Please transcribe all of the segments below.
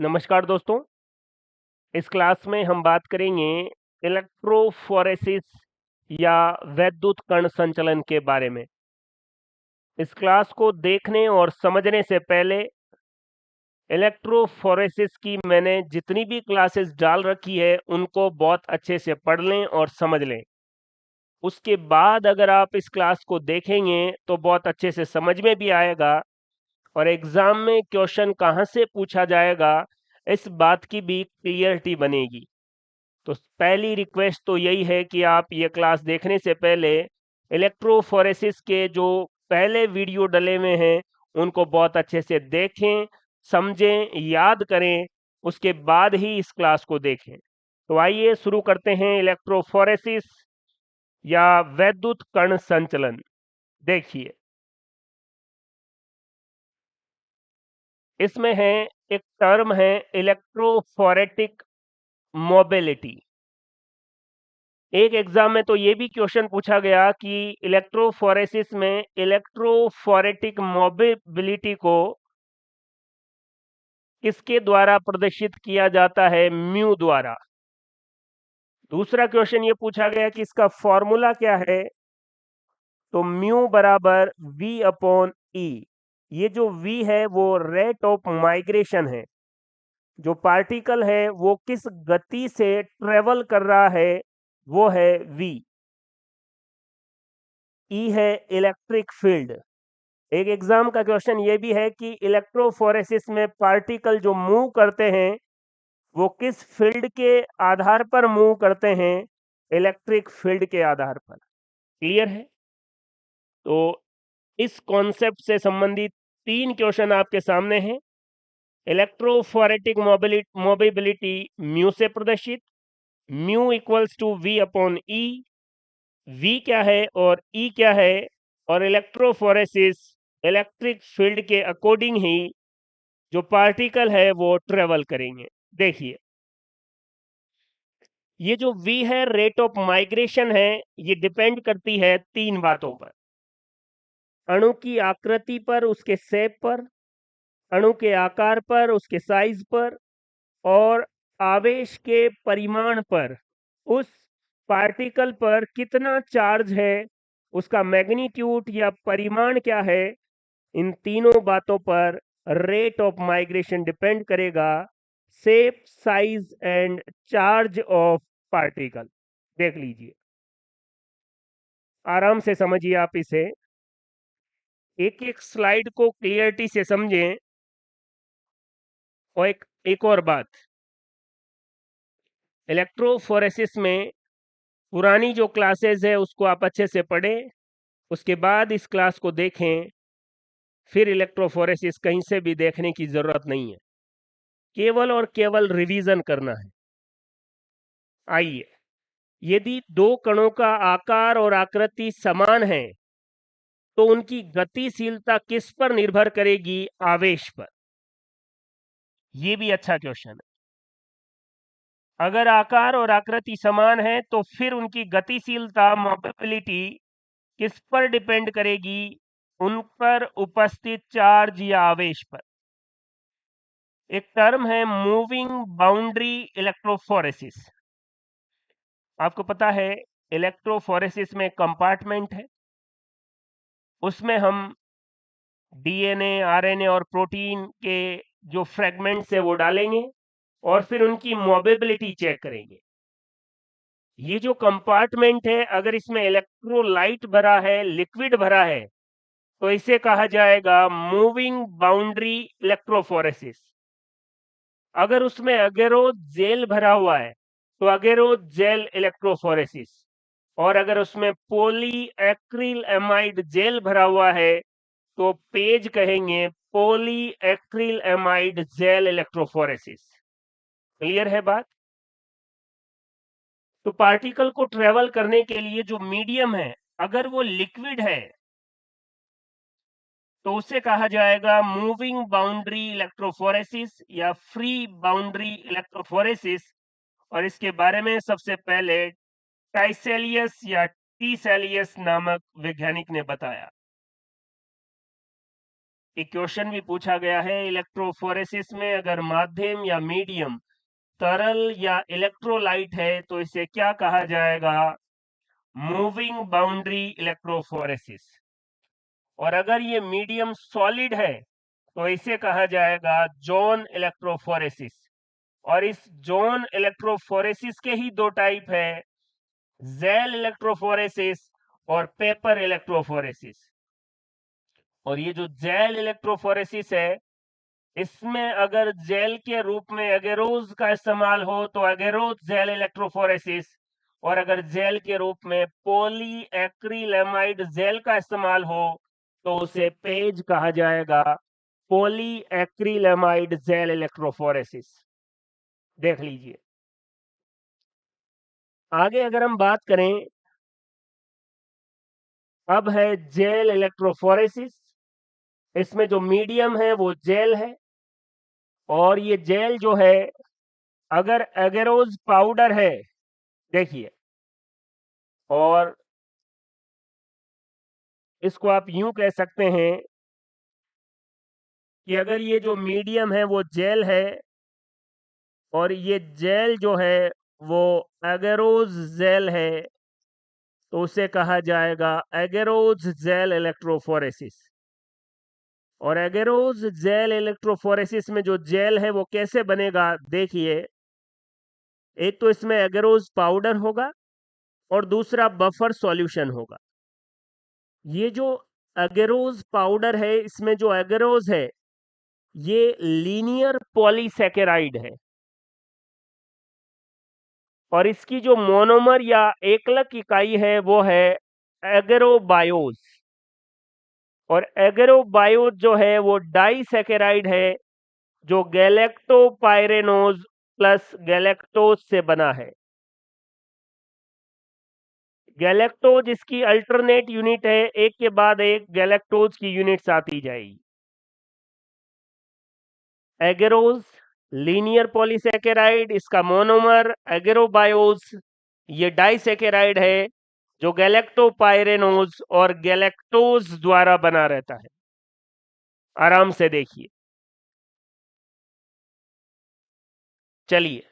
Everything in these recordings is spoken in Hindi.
नमस्कार दोस्तों। इस क्लास में हम बात करेंगे इलेक्ट्रोफोरेसिस या वैद्युत कण संचलन के बारे में। इस क्लास को देखने और समझने से पहले इलेक्ट्रोफोरेसिस की मैंने जितनी भी क्लासेस डाल रखी है उनको बहुत अच्छे से पढ़ लें और समझ लें। उसके बाद अगर आप इस क्लास को देखेंगे तो बहुत अच्छे से समझ में भी आएगा और एग्जाम में क्वेश्चन कहाँ से पूछा जाएगा इस बात की भी क्लियरिटी बनेगी। तो पहली रिक्वेस्ट तो यही है कि आप ये क्लास देखने से पहले इलेक्ट्रोफोरेसिस के जो पहले वीडियो डले हुए हैं उनको बहुत अच्छे से देखें, समझें, याद करें, उसके बाद ही इस क्लास को देखें। तो आइए शुरू करते हैं इलेक्ट्रोफोरेसिस या वैद्युत कण संचलन। देखिए, इसमें है एक टर्म है इलेक्ट्रोफोरेटिक मोबिलिटी। एक एग्जाम में तो ये भी क्वेश्चन पूछा गया कि इलेक्ट्रोफोरेसिस में इलेक्ट्रोफोरेटिक मोबिलिटी को किसके द्वारा प्रदर्शित किया जाता है? म्यू द्वारा। दूसरा क्वेश्चन ये पूछा गया कि इसका फॉर्मूला क्या है? तो म्यू बराबर v अपॉन ई। ये जो v है वो रेट ऑफ माइग्रेशन है, जो पार्टिकल है वो किस गति से ट्रेवल कर रहा है वो है v। ई है इलेक्ट्रिक फील्ड। एक एग्जाम का क्वेश्चन ये भी है कि इलेक्ट्रोफोरेसिस में पार्टिकल जो मूव करते हैं वो किस फील्ड के आधार पर मूव करते हैं? इलेक्ट्रिक फील्ड के आधार पर। क्लियर है? तो इस कॉन्सेप्ट से संबंधित 3 क्वेश्चन आपके सामने हैं। इलेक्ट्रोफोरेटिक मोबिलिटी म्यू से प्रदर्शित, mu equals to v upon E. v क्या है और e क्या है? और इलेक्ट्रोफोरेसिस इलेक्ट्रिक फील्ड के अकॉर्डिंग ही जो पार्टिकल है वो ट्रेवल करेंगे। देखिए, ये जो v है रेट ऑफ माइग्रेशन है, ये डिपेंड करती है 3 बातों पर। अणु की आकृति पर, उसके शेप पर, अणु के आकार पर, उसके साइज पर, और आवेश के परिमाण पर। उस पार्टिकल पर कितना चार्ज है, उसका मैग्नीट्यूड या परिमाण क्या है, इन तीनों बातों पर रेट ऑफ माइग्रेशन डिपेंड करेगा। Shape, size and charge of particle. देख लीजिए, आराम से समझिए आप इसे, एक एक स्लाइड को क्लियरिटी से समझें। और एक और बात, इलेक्ट्रोफोरेसिस में पुरानी जो क्लासेस है उसको आप अच्छे से पढ़ें, उसके बाद इस क्लास को देखें। फिर इलेक्ट्रोफोरेसिस कहीं से भी देखने की जरूरत नहीं है, केवल और केवल रिवीजन करना है। आइए, यदि दो कणों का आकार और आकृति समान है तो उनकी गतिशीलता किस पर निर्भर करेगी? आवेश पर। यह भी अच्छा क्वेश्चन है। अगर आकार और आकृति समान है तो फिर उनकी गतिशीलता, मोबिलिटी किस पर डिपेंड करेगी? उन पर उपस्थित चार्ज या आवेश पर। एक टर्म है मूविंग बाउंड्री इलेक्ट्रोफोरेसिस। आपको पता है इलेक्ट्रोफोरेसिस में कंपार्टमेंट है, उसमें हम डीएनए, आरएनए और प्रोटीन के जो फ्रेगमेंट्स है वो डालेंगे और फिर उनकी मोबिलिटी चेक करेंगे। ये जो कंपार्टमेंट है, अगर इसमें इलेक्ट्रोलाइट भरा है, लिक्विड भरा है, तो इसे कहा जाएगा मूविंग बाउंड्री इलेक्ट्रोफोरेसिस। अगर उसमें अगेरो जेल भरा हुआ है तो अगेरो जेल इलेक्ट्रोफोरेसिस। और अगर उसमें पॉली एक्रिल एमाइड जेल भरा हुआ है तो पेज कहेंगे polyacrylamide gel electrophoresis. Clear है बात? तो पार्टिकल को ट्रेवल करने के लिए जो मीडियम है, अगर वो लिक्विड है तो उसे कहा जाएगा मूविंग बाउंड्री इलेक्ट्रोफोरेसिस या फ्री बाउंड्री इलेक्ट्रोफोरेसिस। और इसके बारे में सबसे पहले टाइसेलियस या टीसेलियस नामक वैज्ञानिक ने बताया। एक क्वेश्चन भी पूछा गया है इलेक्ट्रोफोरेसिस में, अगर माध्यम या मीडियम तरल या इलेक्ट्रोलाइट है तो इसे क्या कहा जाएगा? Moving boundary electrophoresis. और अगर ये मीडियम सॉलिड है तो इसे कहा जाएगा जोन इलेक्ट्रोफोरेसिस। और इस जोन इलेक्ट्रोफोरेसिस के ही दो टाइप है, जेल इलेक्ट्रोफोरेसिस और पेपर इलेक्ट्रोफोरेसिस। और ये जो जेल इलेक्ट्रोफोरेसिस है, इसमें अगर जेल के रूप में एगेरोज का इस्तेमाल हो तो एगेरोज जेल इलेक्ट्रोफोरेसिस, और अगर जेल के रूप में पॉली एक्रिलेमाइड जेल का इस्तेमाल हो तो उसे पेज कहा जाएगा, पॉली एक्रिलेमाइड जेल इलेक्ट्रोफोरेसिस। देख लीजिए। आगे अगर हम बात करें, अब है जेल इलेक्ट्रोफोरेसिस। इसमें जो मीडियम है वो जेल है, और ये जेल जो है, अगर एगेरोज पाउडर है, देखिए, और इसको आप यूं कह सकते हैं कि अगर ये जो मीडियम है वो जेल है और ये जेल जो है वो एगेरोज जेल है, तो उसे कहा जाएगा एगेरोज जेल इलेक्ट्रोफोरेसिस। और एगेरोज जेल इलेक्ट्रोफोरेसिस में जो जेल है वो कैसे बनेगा, देखिए। एक तो इसमें एगेरोज पाउडर होगा और दूसरा बफर सॉल्यूशन होगा। ये जो एगेरोज पाउडर है, इसमें जो एगेरोज है ये लीनियर पॉलीसैकेराइड है, और इसकी जो मोनोमर या एकलक इकाई है वो है एगेरोबायोज। और एगेरोबायोज जो है वो डाइसैकेराइड है, जो गैलेक्टोपाइरेनोज प्लस गैलेक्टोज से बना है। गैलेक्टोज इसकी अल्टरनेट यूनिट है, एक के बाद एक गैलेक्टोज की यूनिट्स आती जाएगी। एगेरोज लीनियर पॉलीसैकेराइड, इसका मोनोमर एगेरोबायोज, ये डाइसैकेराइड है जो गैलेक्टोपाइरेनोज और गैलेक्टोज द्वारा बना रहता है। आराम से देखिए। चलिए,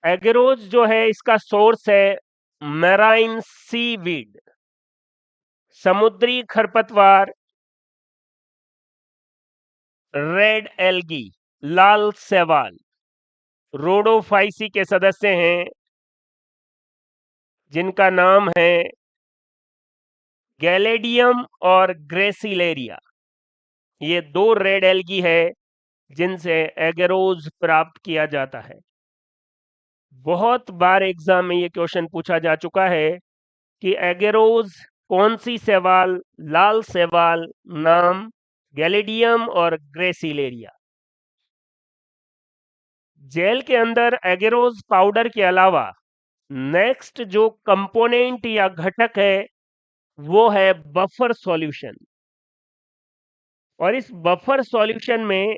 एगेरोज जो है इसका सोर्स है मैराइन सीवीड, समुद्री खरपतवार, रेड एल्गी, लाल शैवाल, रोडोफाइसी के सदस्य हैं जिनका नाम है गैलेडियम और ग्रेसिलेरिया। ये दो रेड एल्गी है जिनसे एगेरोज प्राप्त किया जाता है। बहुत बार एग्जाम में ये क्वेश्चन पूछा जा चुका है कि एगेरोज कौन सी शैवाल, लाल शैवाल, नाम गैलेडियम और ग्रेसिलेरिया। जेल के अंदर एगेरोज पाउडर के अलावा नेक्स्ट जो कंपोनेंट या घटक है वो है बफर सॉल्यूशन। और इस बफर सॉल्यूशन में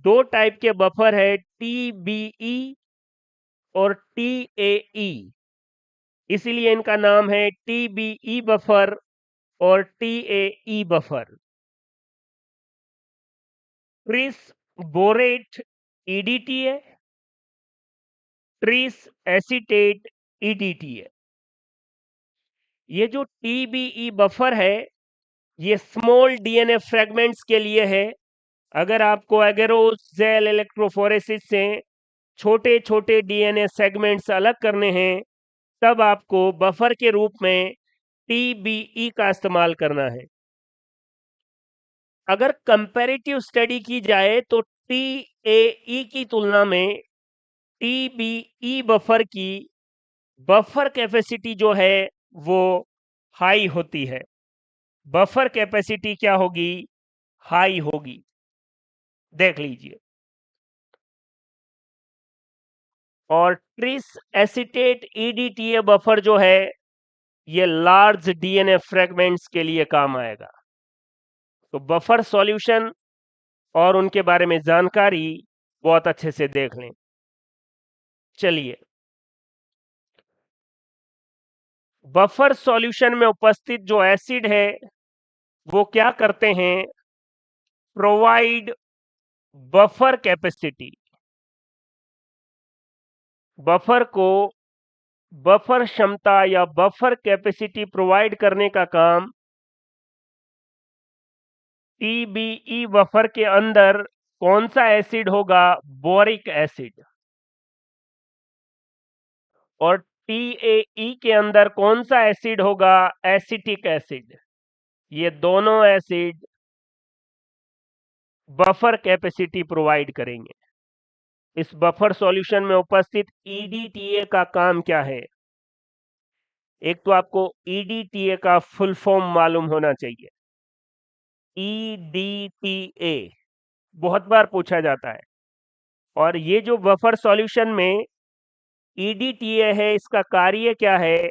दो टाइप के बफर है, टीबीई और टीएई। इसीलिए इनका नाम है टीबीई बफर और टीएई बफर। ट्रिस बोरेट ईडीटी है, ट्रिस एसीटेट ईडीटी है। ये जो टीबीई बफर है ये स्मॉल डीएनए फ्रेगमेंट्स के लिए है। अगर आपको एगेरोज जेल इलेक्ट्रोफोरेसिस से छोटे छोटे डीएनए सेगमेंट्स अलग करने हैं तब आपको बफर के रूप में टीबीई का इस्तेमाल करना है। अगर कंपैरेटिव स्टडी की जाए तो टीएई की तुलना में टीबीई बफर की बफर कैपेसिटी जो है वो हाई होती है। बफर कैपेसिटी क्या होगी? हाई होगी। देख लीजिए। और ट्रिस एसीटेट ईडीटीए बफर जो है ये लार्ज डीएनए फ्रेगमेंट्स के लिए काम आएगा। तो बफर सॉल्यूशन और उनके बारे में जानकारी बहुत अच्छे से देख लें। चलिए, बफर सॉल्यूशन में उपस्थित जो एसिड है वो क्या करते हैं, प्रोवाइड बफर कैपेसिटी। बफर को, बफर क्षमता या बफर कैपेसिटी प्रोवाइड करने का काम टीबीई बफर के अंदर कौन सा एसिड होगा, बोरिक एसिड। और टीएई के अंदर कौन सा एसिड होगा, एसिटिक एसिड। ये दोनों एसिड बफर कैपेसिटी प्रोवाइड करेंगे। इस बफर सॉल्यूशन में उपस्थित ईडीटीए का काम क्या है? एक तो आपको ईडीटीए का फुल फॉर्म मालूम होना चाहिए। ईडीटीए बहुत बार पूछा जाता है। और ये जो बफर सॉल्यूशन में ईडीटीए है, इसका कार्य क्या है?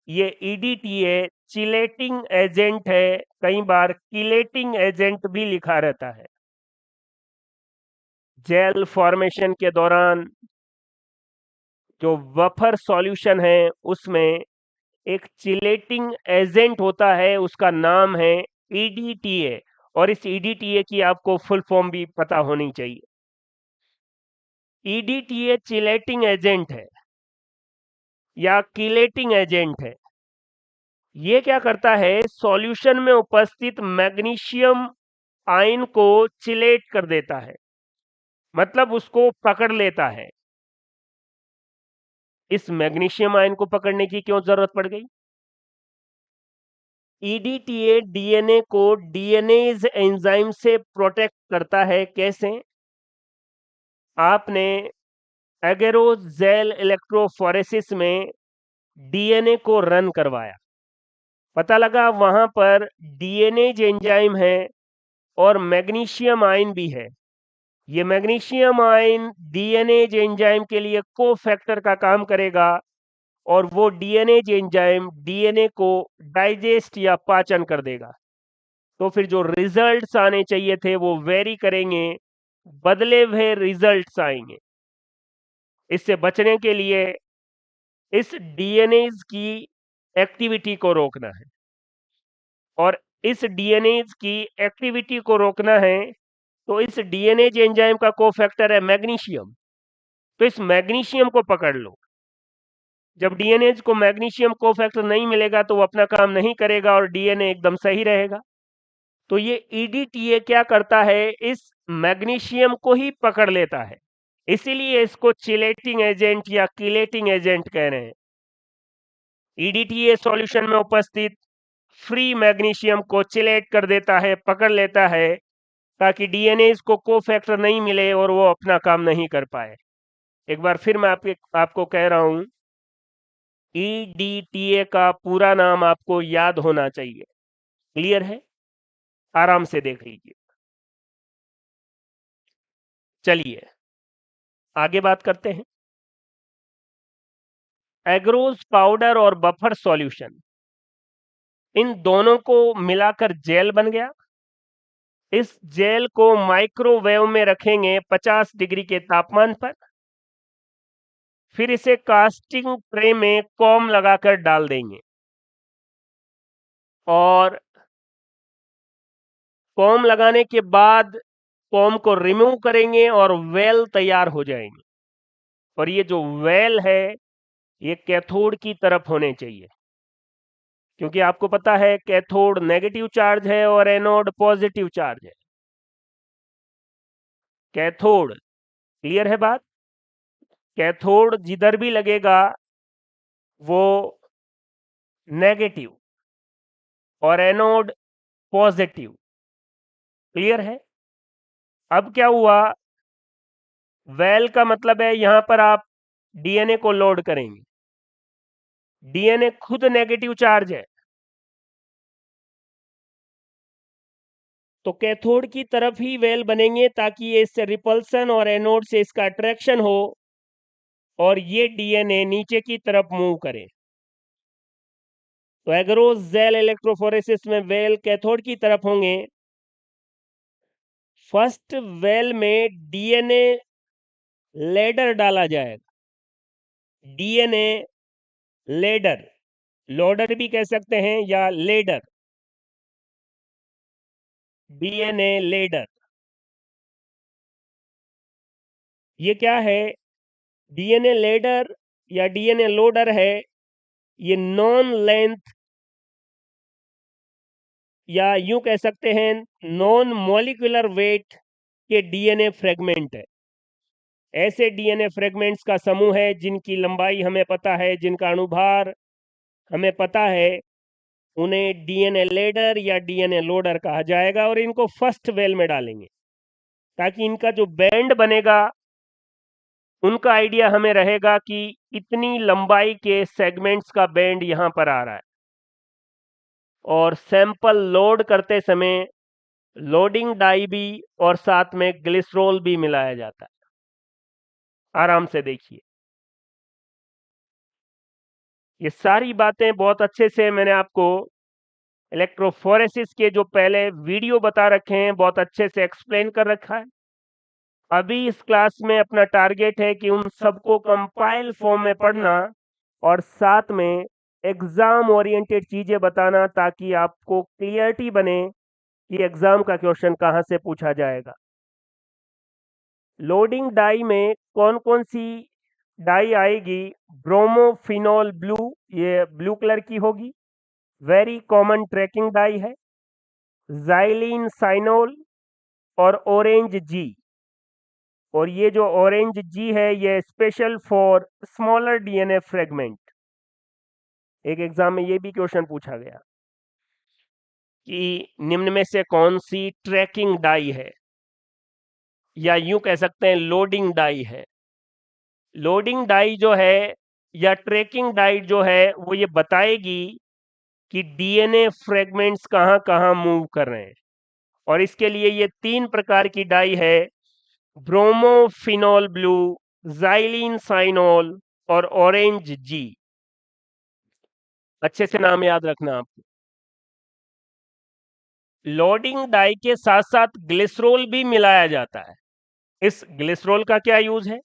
ये ईडीटीए चिलेटिंग एजेंट है, कई बार किलेटिंग एजेंट भी लिखा रहता है। जेल फॉर्मेशन के दौरान जो बफर सॉल्यूशन है उसमें एक चिलेटिंग एजेंट होता है, उसका नाम है ईडीटीए। और इस ईडीटीए की आपको फुल फॉर्म भी पता होनी चाहिए। ईडीटीए चिलेटिंग एजेंट है या किलेटिंग एजेंट है। ये क्या करता है, सॉल्यूशन में उपस्थित मैग्नीशियम आयन को चिलेट कर देता है, मतलब उसको पकड़ लेता है। इस मैग्नीशियम आयन को पकड़ने की क्यों जरूरत पड़ गई? ईडीटीए डीएनए को डीएनएज एंजाइम से प्रोटेक्ट करता है। कैसे? आपने एगेरोजेल इलेक्ट्रोफोरेसिस में डीएनए को रन करवाया, पता लगा वहां पर डीएनएज एंजाइम है और मैग्नीशियम आयन भी है। ये मैग्नीशियम आयन डीएनएज एंजाइम के लिए को फैक्टर का काम करेगा और वो डीएनएज एंजाइम डीएनए को डाइजेस्ट या पाचन कर देगा। तो फिर जो रिजल्ट्स आने चाहिए थे वो वेरी करेंगे, बदले हुए रिजल्ट्स आएंगे। इससे बचने के लिए इस डीएनए की एक्टिविटी को रोकना है। और इस डीएनए की एक्टिविटी को रोकना है तो इस डीएनए एंजाइम का कोफैक्टर है मैग्नीशियम। तो इस मैग्नीशियम को पकड़ लो। जब डीएनए को मैग्नीशियम कोफैक्टर नहीं मिलेगा तो वो अपना काम नहीं करेगा और डीएनए एकदम सही रहेगा। तो ये ईडीटीए क्या करता है, इस मैग्नीशियम को ही पकड़ लेता है। इसीलिए इसको चिलेटिंग एजेंट या किलेटिंग एजेंट कह रहे हैं। ईडीटीए सॉल्यूशन में उपस्थित फ्री मैग्नीशियम को चिलेट कर देता है, पकड़ लेता है, ताकि डीएनए को कोफैक्टर नहीं मिले और वो अपना काम नहीं कर पाए। एक बार फिर मैं आपको कह रहा हूं, ईडीटीए का पूरा नाम आपको याद होना चाहिए। क्लियर है? आराम से देख लीजिए। चलिए आगे बात करते हैं। एग्रोज पाउडर और बफर सॉल्यूशन, इन दोनों को मिलाकर जेल बन गया। इस जेल को माइक्रोवेव में रखेंगे 50 डिग्री के तापमान पर। फिर इसे कास्टिंग ट्रे में कॉम लगाकर डाल देंगे और कॉम लगाने के बाद कॉम को रिमूव करेंगे और वेल तैयार हो जाएंगे। और ये जो वेल है ये कैथोड की तरफ होने चाहिए, क्योंकि आपको पता है कैथोड नेगेटिव चार्ज है और एनोड पॉजिटिव चार्ज है। कैथोड, क्लियर है बात? कैथोड जिधर भी लगेगा वो नेगेटिव और एनोड पॉजिटिव। क्लियर है? अब क्या हुआ, वेल का मतलब है यहां पर आप डीएनए को लोड करेंगे। डीएनए खुद नेगेटिव चार्ज है, तो कैथोड की तरफ ही वेल बनेंगे ताकि ये इससे रिपल्सन और एनोड से इसका अट्रैक्शन हो और ये डीएनए नीचे की तरफ मूव करे। तो एग्रोज जेल इलेक्ट्रोफोरेसिस में वेल कैथोड की तरफ होंगे। फर्स्ट वेल में डीएनए लेडर डाला जाएगा। डीएनए लेडर, लोडर भी कह सकते हैं या लेडर। DNA ladder. ये क्या है? डीएनए लेडर या डीएनए लोडर है। ये नॉन लेंथ या यूं कह सकते हैं नॉन मॉलिक्यूलर वेट के डीएनए फ्रेगमेंट है। ऐसे डीएनए फ्रेगमेंट्स का समूह है जिनकी लंबाई हमें पता है, जिनका अणुभार हमें पता है, उन्हें डीएनए लेडर या डीएनए लोडर कहा जाएगा। और इनको फर्स्ट वेल में डालेंगे ताकि इनका जो बैंड बनेगा उनका आइडिया हमें रहेगा कि इतनी लंबाई के सेगमेंट्स का बैंड यहां पर आ रहा है। और सैंपल लोड करते समय लोडिंग डाई भी और साथ में ग्लिसरॉल भी मिलाया जाता है। आराम से देखिए, ये सारी बातें बहुत अच्छे से मैंने आपको इलेक्ट्रोफोरेसिस के जो पहले वीडियो बता रखे हैं, बहुत अच्छे से एक्सप्लेन कर रखा है। अभी इस क्लास में अपना टारगेट है कि उन सबको कंपाइल फॉर्म में पढ़ना और साथ में एग्जाम ओरिएंटेड चीजें बताना, ताकि आपको क्लियरिटी बने कि एग्जाम का क्वेश्चन कहां से पूछा जाएगा। लोडिंग डाई में कौन कौन सी डाई आएगी? ब्रोमोफिनॉल ब्लू, ये ब्लू कलर की होगी, वेरी कॉमन ट्रैकिंग डाई है। जाइलिन साइनोल और ऑरेंज जी। और ये जो ऑरेंज जी है ये special for smaller DNA fragment. एक एग्जाम में ये भी क्वेश्चन पूछा गया कि निम्न में से कौन सी ट्रैकिंग डाई है, या यूं कह सकते हैं लोडिंग डाई है। लोडिंग डाई जो है या ट्रैकिंग डाई जो है वो ये बताएगी कि डीएनए फ्रेगमेंट्स कहां कहां मूव कर रहे हैं। और इसके लिए ये 3 प्रकार की डाई है: ब्रोमोफिनॉल ब्लू, जाइलिन साइनोल और ऑरेंज जी। अच्छे से नाम याद रखना आप। लोडिंग डाई के साथ साथ ग्लिसरॉल भी मिलाया जाता है। इस ग्लिसरॉल का क्या यूज है?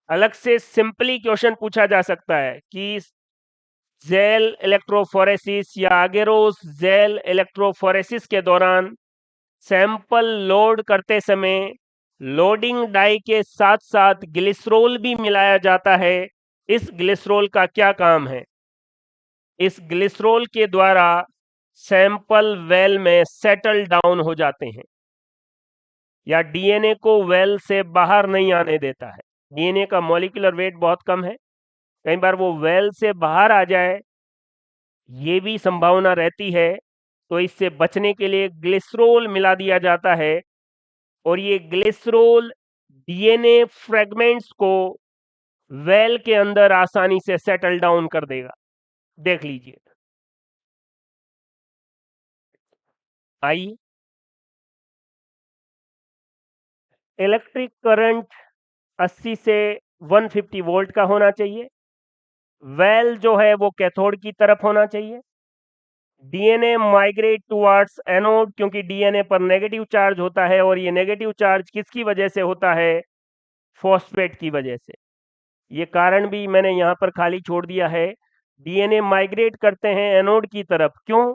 अलग से सिंपली क्वेश्चन पूछा जा सकता है कि जेल इलेक्ट्रोफोरेसिस या आगेरोस जेल इलेक्ट्रोफोरेसिस के दौरान सैंपल लोड करते समय लोडिंग डाई के साथ साथ ग्लिसरॉल भी मिलाया जाता है। इस ग्लिसरॉल का क्या काम है? इस ग्लिसरॉल के द्वारा सैंपल वेल में सेटल डाउन हो जाते हैं या डीएनए को वेल से बाहर नहीं आने देता है। डीएनए का मॉलिक्यूलर वेट बहुत कम है, कई बार वो वेल से बाहर आ जाए, ये भी संभावना रहती है। तो इससे बचने के लिए ग्लिसरॉल मिला दिया जाता है और ये ग्लिसरॉल डीएनए फ्रेगमेंट्स को वेल के अंदर आसानी से सेटल डाउन कर देगा। देख लीजिए, आइए। इलेक्ट्रिक करंट 80 से 150 वोल्ट का होना चाहिए। वेल जो है वो कैथोड की तरफ होना चाहिए। डीएनए माइग्रेट टुवर्ड्स एनोड, क्योंकि डीएनए पर नेगेटिव चार्ज होता है और ये नेगेटिव चार्ज किसकी वजह से होता है? फॉस्फेट की वजह से। ये कारण भी मैंने यहाँ पर खाली छोड़ दिया है। डीएनए माइग्रेट करते हैं एनोड की तरफ, क्यों?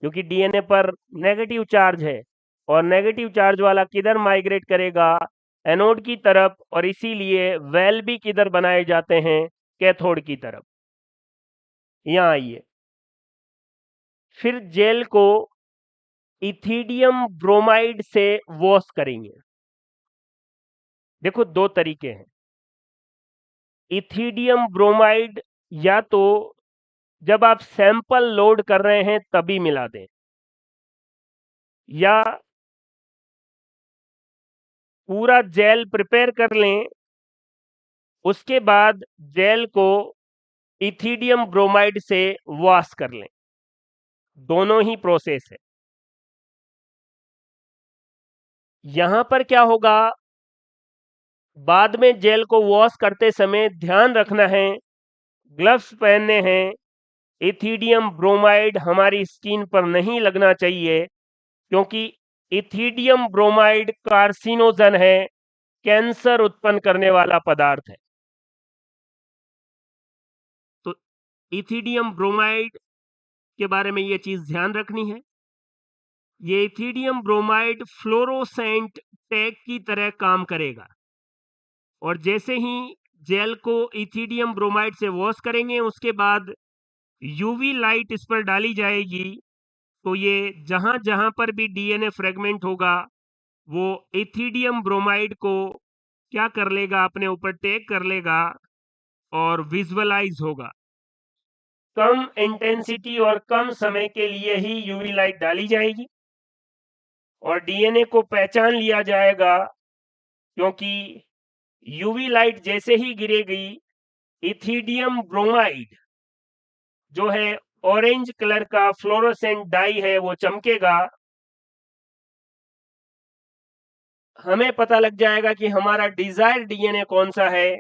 क्योंकि डीएनए पर नेगेटिव चार्ज है और नेगेटिव चार्ज वाला किधर माइग्रेट करेगा? एनोड की तरफ। और इसीलिए वेल भी किधर बनाए जाते हैं? कैथोड की तरफ। यहाँ आइए, फिर जेल को इथिडियम ब्रोमाइड से वॉश करेंगे। देखो, 2 तरीके हैं। इथिडियम ब्रोमाइड या तो जब आप सैंपल लोड कर रहे हैं तभी मिला दें, या पूरा जेल प्रिपेयर कर लें, उसके बाद जेल को इथिडियम ब्रोमाइड से वॉश कर लें। दोनों ही प्रोसेस है। यहां पर क्या होगा? बाद में जेल को वॉश करते समय ध्यान रखना है, ग्लव्स पहनने हैं। इथिडियम ब्रोमाइड हमारी स्किन पर नहीं लगना चाहिए, क्योंकि इथिडियम ब्रोमाइड कार्सिनोजन है, कैंसर उत्पन्न करने वाला पदार्थ है। तो इथिडियम ब्रोमाइड के बारे में यह चीज ध्यान रखनी है। ये इथिडियम ब्रोमाइड फ्लोरोसेंट टैग की तरह काम करेगा, और जैसे ही जेल को इथिडियम ब्रोमाइड से वॉश करेंगे उसके बाद यूवी लाइट इस पर डाली जाएगी, तो ये जहां जहां पर भी डीएनए फ्रेगमेंट होगा वो इथिडियम ब्रोमाइड को क्या कर लेगा, अपने ऊपर टैग कर लेगा और विजुअलाइज होगा। कम इंटेंसिटी और कम समय के लिए ही यूवी लाइट डाली जाएगी और डीएनए को पहचान लिया जाएगा, क्योंकि यूवी लाइट जैसे ही गिरेगी इथिडियम ब्रोमाइड जो है ऑरेंज कलर का फ्लोरोसेंट डाई है वो चमकेगा। हमें पता लग जाएगा कि हमारा डिजायर डीएनए कौन सा है,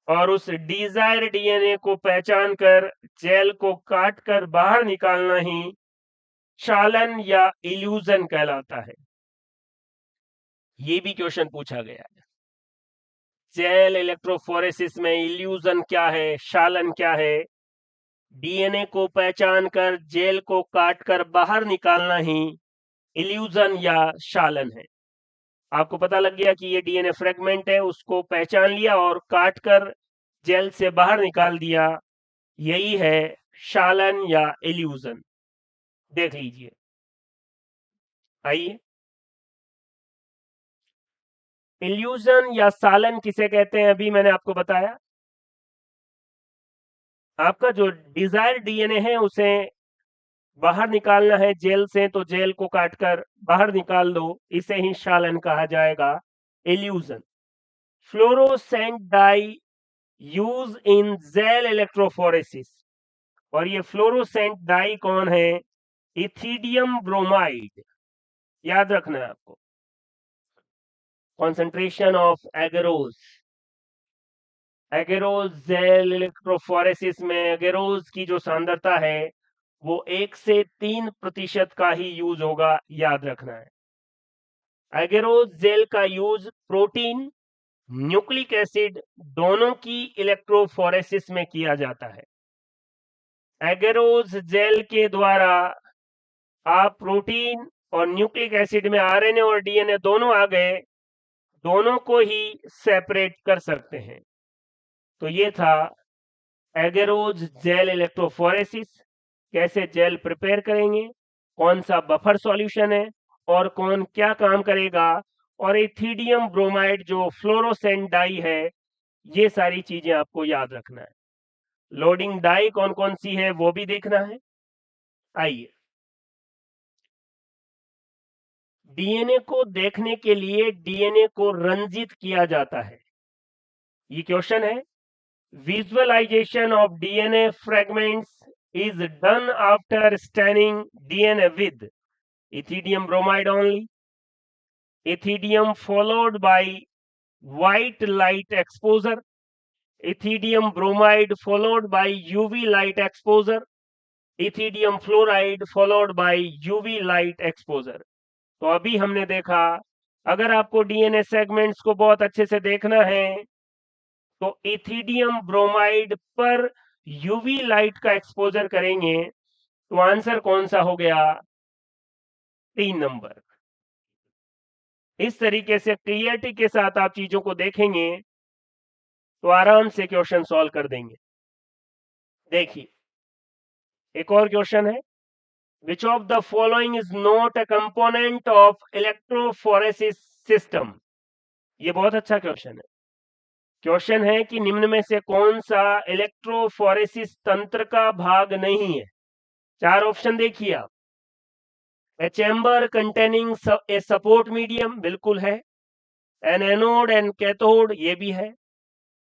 और उस डिजायर डीएनए को पहचान कर जेल को काट कर बाहर निकालना ही चालन या इल्यूजन कहलाता है। ये भी क्वेश्चन पूछा गया है। जेल इलेक्ट्रोफोरेसिस में इल्यूजन क्या है, शालन क्या है? डीएनए को पहचान कर जेल को काट कर बाहर निकालना ही इल्यूजन या शालन है। आपको पता लग गया कि ये डीएनए फ्रेगमेंट है, उसको पहचान लिया और काट कर जेल से बाहर निकाल दिया, यही है शालन या इल्यूजन। देख लीजिए, आइए। इल्यूजन या सालन किसे कहते हैं, अभी मैंने आपको बताया। आपका जो डिजायर डीएनए है उसे बाहर निकालना है जेल से, तो जेल को काटकर बाहर निकाल दो, इसे ही शालन कहा जाएगा, illusion. Fluorescent dye use in gel electrophoresis, और ये फ्लोरोसेंट डाई कौन है? Ethidium bromide. याद रखना है आपको, concentration of agarose. Agarose gel electrophoresis में एगेरोज की जो सांद्रता है वो 1 से 3% का ही यूज होगा, याद रखना है। एगेरोज जेल का यूज प्रोटीन, न्यूक्लिक एसिड दोनों की इलेक्ट्रोफोरेसिस में किया जाता है। एगेरोज जेल के द्वारा आप प्रोटीन और न्यूक्लिक एसिड में आरएनए और डीएनए दोनों आ गए, दोनों को ही सेपरेट कर सकते हैं। तो ये था एगेरोज जेल इलेक्ट्रोफोरेसिस, कैसे जेल प्रिपेयर करेंगे, कौन सा बफर सॉल्यूशन है और कौन क्या काम करेगा, और इथिडियम ब्रोमाइड जो फ्लोरोसेंट डाई है, ये सारी चीजें आपको याद रखना है। लोडिंग डाई कौन कौन सी है वो भी देखना है। आइए, डीएनए को देखने के लिए डीएनए को रंजित किया जाता है, ये क्वेश्चन है। Visualization of DNA fragments is done after staining DNA with ethidium bromide only. Ethidium followed by white light exposure. Ethidium bromide followed by UV light exposure. Ethidium fluoride followed by UV light exposure. तो अभी हमने देखा, अगर आपको डीएनए सेगमेंट्स को बहुत अच्छे से देखना है तो इथिडियम ब्रोमाइड पर यूवी लाइट का एक्सपोजर करेंगे, तो आंसर कौन सा हो गया? 3 नंबर। इस तरीके से क्लियरिटी के साथ आप चीजों को देखेंगे तो आराम से क्वेश्चन सॉल्व कर देंगे। देखिए, एक और क्वेश्चन है, which of the following is not a component of electrophoresis system. ये बहुत अच्छा क्वेश्चन है। क्वेश्चन है कि निम्न में से कौन सा इलेक्ट्रोफोरेसिस तंत्र का भाग नहीं है। 4 ऑप्शन देखिए आप। A chamber containing a support medium, बिल्कुल है। एन एनोड एंड कैथोड, ये भी है।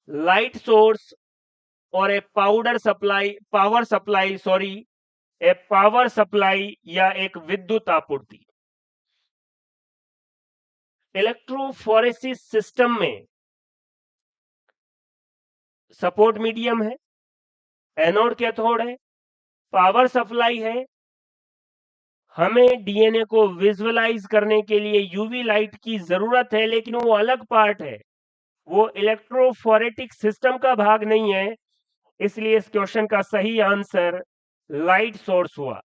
लाइट सोर्स और ए पावर सप्लाई या एक विद्युत आपूर्ति। इलेक्ट्रोफोरेसिस सिस्टम में सपोर्ट मीडियम है, एनोड कैथोड है, पावर सप्लाई है। हमें डीएनए को विजुअलाइज करने के लिए यूवी लाइट की जरूरत है, लेकिन वो अलग पार्ट है, वो इलेक्ट्रोफोरेटिक सिस्टम का भाग नहीं है। इसलिए इस क्वेश्चन का सही आंसर लाइट सोर्स हुआ।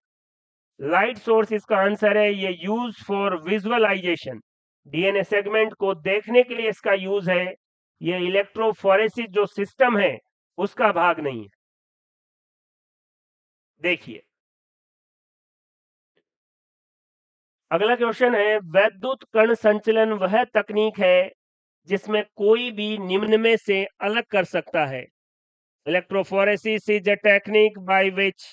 लाइट सोर्स इसका आंसर है, ये use for visualisation, DNA segment को देखने के लिए इसका यूज है, ये इलेक्ट्रोफोरेसिस जो सिस्टम है उसका भाग नहीं है। देखिए अगला क्वेश्चन है, वैद्युत कण संचलन वह तकनीक है जिसमें कोई भी निम्न में से अलग कर सकता है। Electrophoresis is a technique by which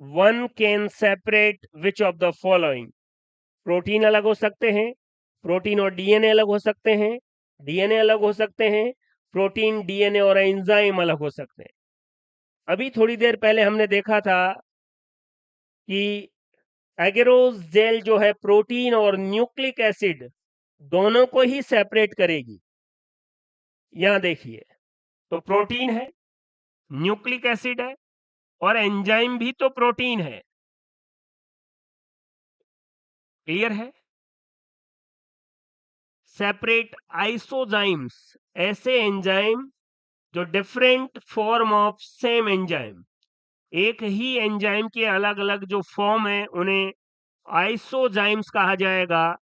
one can separate which of the following. Protein अलग हो सकते हैं, प्रोटीन और डीएनए अलग हो सकते हैं, डीएनए अलग हो सकते हैं, प्रोटीन डीएनए और एंजाइम अलग हो सकते हैं। अभी थोड़ी देर पहले हमने देखा था कि एगेरोज जेल जो है प्रोटीन और न्यूक्लिक एसिड दोनों को ही सेपरेट करेगी। यहां देखिए, तो प्रोटीन है, न्यूक्लिक एसिड है और एंजाइम भी तो प्रोटीन है। क्लियर है? सेपरेट आइसोजाइम्स, ऐसे एंजाइम जो different form of same enzyme, एक ही एंजाइम के अलग अलग जो फॉर्म है उन्हें आइसोजाइम्स कहा जाएगा,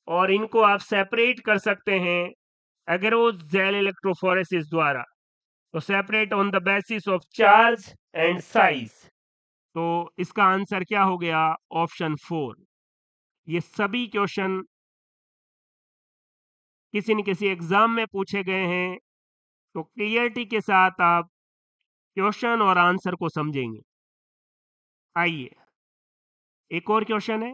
और इनको आप सेपरेट कर सकते हैं एगेरोज जेल इलेक्ट्रोफोरेसिस द्वारा। तो separate on the basis of charge and size. तो इसका आंसर क्या हो गया? ऑप्शन 4। ये सभी क्वेश्चन किसी न किसी एग्जाम में पूछे गए हैं, तो क्लियरिटी के साथ आप क्वेश्चन और आंसर को समझेंगे। आइए एक और क्वेश्चन है,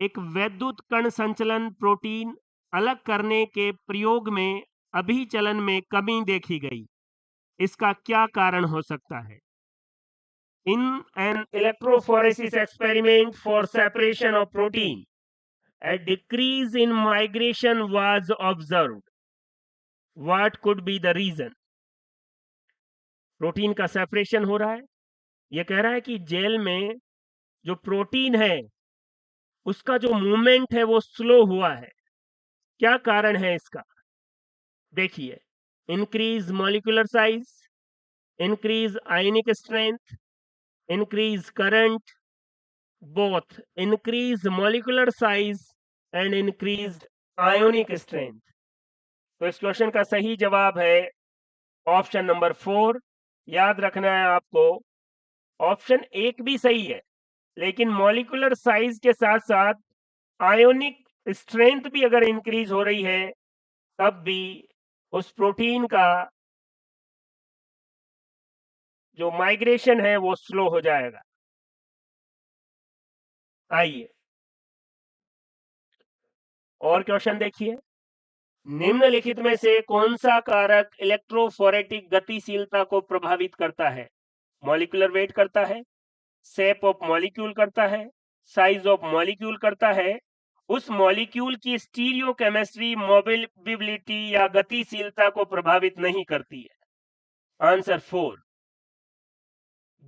एक वैद्युत कण संचलन प्रोटीन अलग करने के प्रयोग में अभिचलन में कमी देखी गई, इसका क्या कारण हो सकता है? In an electrophoresis experiment for separation of protein, a decrease in migration was observed. What could be the reason? Protein का सेपरेशन हो रहा है, यह कह रहा है कि जेल में जो प्रोटीन है उसका जो मूवमेंट है वो स्लो हुआ है। क्या कारण है इसका? देखिए, increase molecular size, increase ionic strength, increase current, both increase molecular size and increase ionic strength. तो इस क्वेश्चन का सही जवाब है ऑप्शन नंबर 4। याद रखना है आपको, ऑप्शन 1 भी सही है, लेकिन मॉलिक्यूलर साइज के साथ साथ आयोनिक स्ट्रेंथ भी अगर इंक्रीज हो रही है तब भी उस प्रोटीन का जो माइग्रेशन है वो स्लो हो जाएगा। आइए और क्वेश्चन देखिए, निम्नलिखित में से कौन सा कारक इलेक्ट्रोफोरेटिक गतिशीलता को प्रभावित करता है? मॉलिक्यूलर वेट करता है, शेप ऑफ मॉलिक्यूल करता है, साइज ऑफ मॉलिक्यूल करता है, उस मॉलिक्यूल की स्टीरियो केमिस्ट्री मोबिलिटी या गतिशीलता को प्रभावित नहीं करती है। आंसर 4।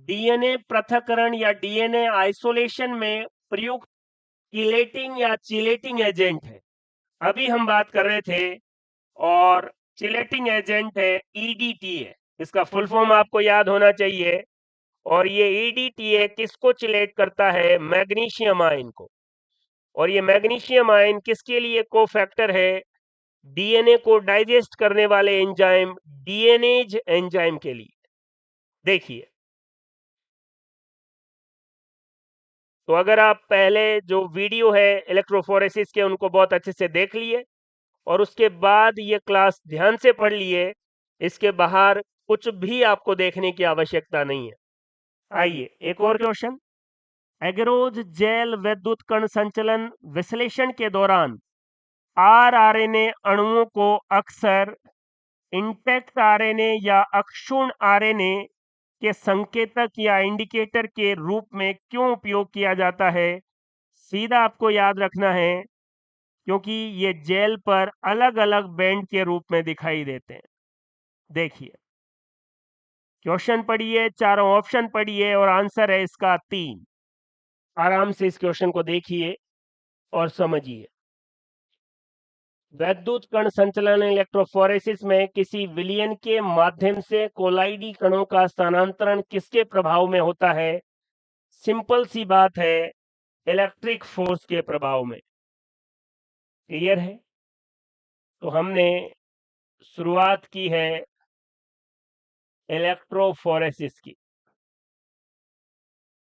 डीएनए पृथक्करण या डीएनए आइसोलेशन में प्रयुक्त चिलेटिंग या चिलेटिंग एजेंट है। अभी हम बात कर रहे थे, और चिलेटिंग एजेंट है ईडीटीए, इसका फुल फॉर्म आपको याद होना चाहिए। और ये ईडीटीए किसको चिलेट करता है? मैग्नीशियम आयन को। और ये मैग्नीशियम आयन किसके लिए कोफैक्टर है? डीएनए को डाइजेस्ट करने वाले एंजाइम डीएनएज एंजाइम के लिए। देखिए, तो अगर आप पहले जो वीडियो है इलेक्ट्रोफोरेसिस के उनको बहुत अच्छे से देख लिए और उसके बाद ये क्लास ध्यान से पढ़ लिए, इसके बाहर कुछ भी आपको देखने की आवश्यकता नहीं है। आइए एक और क्वेश्चन, एगेरोज जेल विद्युत कण संचलन विश्लेषण के दौरान आरएनए अणुओं को अक्सर इंटैक्ट आरएनए या अक्षुण आरएनए के संकेतक या इंडिकेटर के रूप में क्यों उपयोग किया जाता है? सीधा आपको याद रखना है, क्योंकि ये जेल पर अलग अलग बैंड के रूप में दिखाई देते हैं। देखिए, क्वेश्चन पढ़िए, चारों ऑप्शन पढ़िए और आंसर है इसका 3। आराम से इस क्वेश्चन को देखिए और समझिए। वैद्युत कण संचलन इलेक्ट्रोफोरेसिस में किसी विलयन के माध्यम से कोलाइडी कणों का स्थानांतरण किसके प्रभाव में होता है? सिंपल सी बात है, इलेक्ट्रिक फोर्स के प्रभाव में। क्लियर है? तो हमने शुरुआत की है इलेक्ट्रोफोरेसिस की,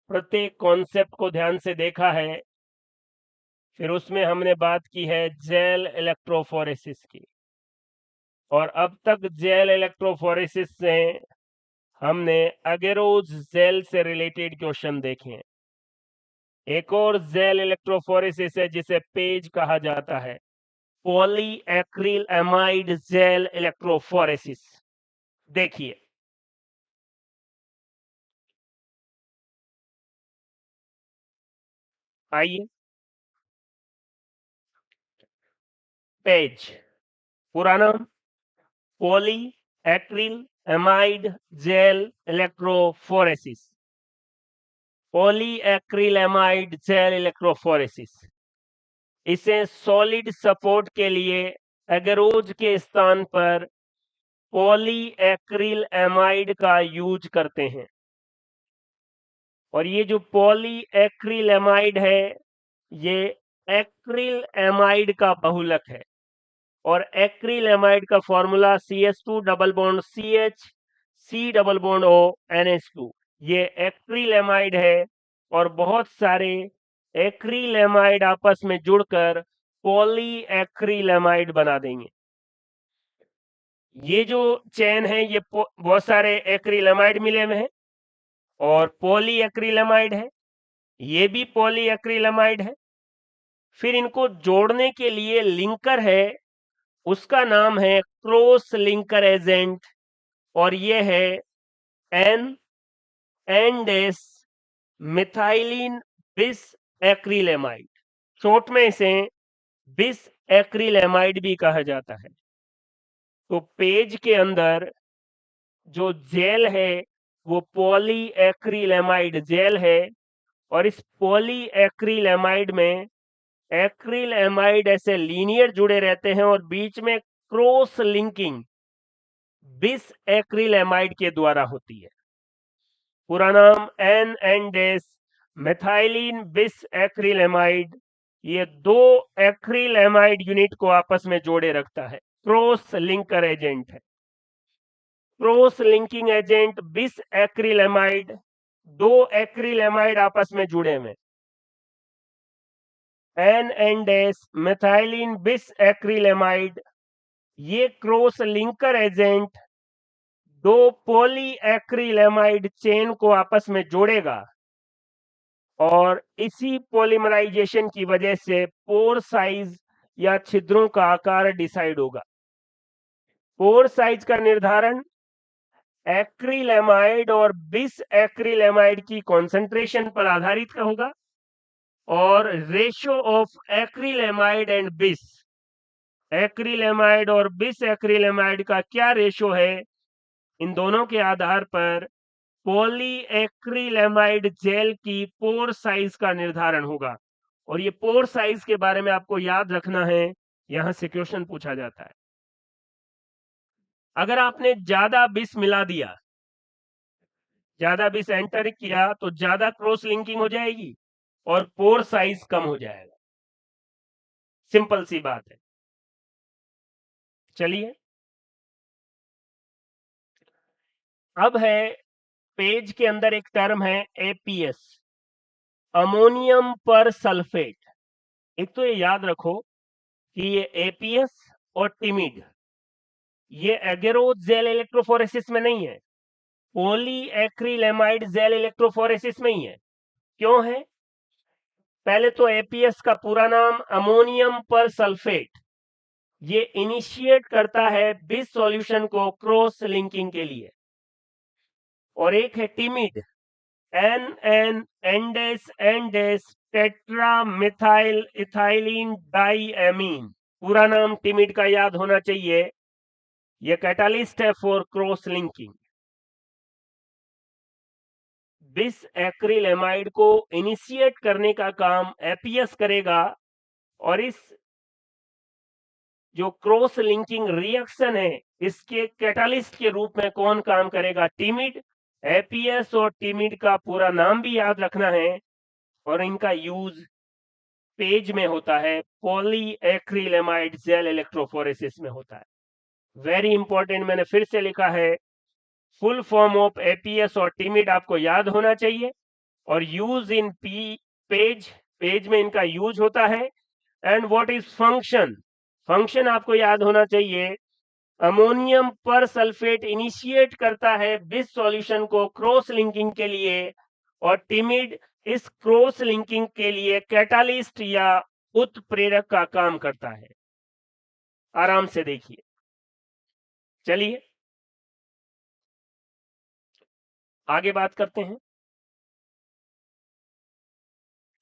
प्रत्येक कॉन्सेप्ट को ध्यान से देखा है, फिर उसमें हमने बात की है जेल इलेक्ट्रोफोरेसिस की, और अब तक जेल इलेक्ट्रोफोरेसिस से हमने अगेरोज जेल से रिलेटेड क्वेश्चन देखे हैं। एक और जेल इलेक्ट्रोफोरेसिस है जिसे पेज कहा जाता है, polyacrylamide gel electrophoresis. देखिए, आइए, पेज पूरा नाम polyacrylamide gel electrophoresis, polyacrylamide gel electrophoresis. इसे सॉलिड सपोर्ट के लिए एगरोज के स्थान पर पॉली एक्रिल एमाइड का यूज करते हैं। और ये जो पॉली एक्रिल एमाइड है, ये एक्रिल एमाइड का बहुलक है, और एक्रिल एमाइड का formula CH2 double bond CH C double bond O NH2। ये एक्रिल एमाइड है, और बहुत सारे एक्रिल एमाइड आपस में जुड़कर पॉली एक्रिल एमाइड बना देंगे। ये जो चेन है, ये बहुत सारे एक्रिल एमाइड मिले हुए हैं, और पॉली एक्रिल एमाइड है, ये भी पॉली एक्रिल एमाइड है। फिर इनको जोड़ने के लिए लिंकर है, उसका नाम है क्रॉस लिंकर एजेंट, और ये है एन एंडेस मिथाइलिन बिस एक्रिलेमाइड। शॉर्ट में इसे बिस एक्रिलेमाइड भी कहा जाता है। तो पेज के अंदर जो जेल है वो पॉली एक्रिलेमाइड जेल है, और इस पॉली एक्रिलेमाइड में एक्रिल एमाइड ऐसे लीनियर जुड़े रहते हैं, और बीच में क्रॉस लिंकिंग बिस एक्रिल एमाइड के द्वारा होती है। पूरा नाम एन एंडेस मेथाइलिन बिस एक्रिल एमाइड। ये दो एक्रिल एमाइड यूनिट को आपस में जोड़े रखता है, क्रॉस लिंकर एजेंट है। क्रॉस लिंकिंग एजेंट बिस एक्रिल एमाइड, दो एक्रिल एमाइड आपस में जुड़े हुए, एन एंडेस मेथाइलिन बिस एक्रिल एमाइड। ये क्रॉस लिंकर एजेंट दो पॉली एक्रिलेमाइड चेन को आपस में जोड़ेगा, और इसी पॉलीमराइजेशन की वजह से पोर साइज या छिद्रों का आकार डिसाइड होगा। पोर साइज का निर्धारण एक्रिलेमाइड और बिस एक्रिलेमाइड की कॉन्सेंट्रेशन पर आधारित होगा, और ratio of acrylamide and bis, एक्रिलेमाइड और बिस एक्रिलेमाइड का क्या रेशियो है, इन दोनों के आधार पर पॉली एक्रिलेमाइड जेल की पोर साइज का निर्धारण होगा। और ये पोर साइज के बारे में आपको याद रखना है, यहां से क्वेश्चन पूछा जाता है। अगर आपने ज्यादा बिस मिला दिया, ज्यादा बिस एंटर किया, तो ज्यादा क्रॉस लिंकिंग हो जाएगी और पोर साइज कम हो जाएगा। सिंपल सी बात है। चलिए, अब है पेज के अंदर एक टर्म है APS, अमोनियम पर सल्फेट। एक तो ये याद रखो कि ये APS और टिमिड, ये एगेरोज जेल इलेक्ट्रोफोरेसिस में नहीं है, पॉली एक्रिलेमाइड जेल इलेक्ट्रोफोरेसिस में ही है। क्यों है? पहले तो एपीएस का पूरा नाम अमोनियम पर सल्फेट, ये इनिशिएट करता है बिस सॉल्यूशन को क्रॉस लिंकिंग के लिए। और एक है टिमिड, एन एन एंडेस एंडेस टेट्रा मिथाइल इथाइलिन डाइएमीन। पूरा नाम टिमिड का याद होना चाहिए, यह कैटालिस्ट है फॉर क्रॉस लिंकिंग। बिस एक्रिलेमाइड को इनिशिएट करने का काम एपीएस करेगा, और इस जो क्रॉस लिंकिंग रिएक्शन है, इसके कैटालिस्ट के रूप में कौन काम करेगा? टिमिड। एपीएस और टिमिड का पूरा नाम भी याद रखना है, और इनका यूज पेज में होता है, पॉलीएक्रिलेमाइड जेल इलेक्ट्रोफोरेसिस में होता है। वेरी इंपॉर्टेंट, मैंने फिर से लिखा है, फुल फॉर्म ऑफ एपीएस और टिमिड आपको याद होना चाहिए, और यूज इन पेज, पेज में इनका यूज होता है। And what is function, function आपको याद होना चाहिए, अमोनियम पर सल्फेट इनिशिएट करता है बिस सॉल्यूशन को क्रॉस लिंकिंग के लिए, और टिमिड इस क्रॉस लिंकिंग के लिए कैटालिस्ट या उत्प्रेरक का काम करता है। आराम से देखिए, चलिए आगे बात करते हैं।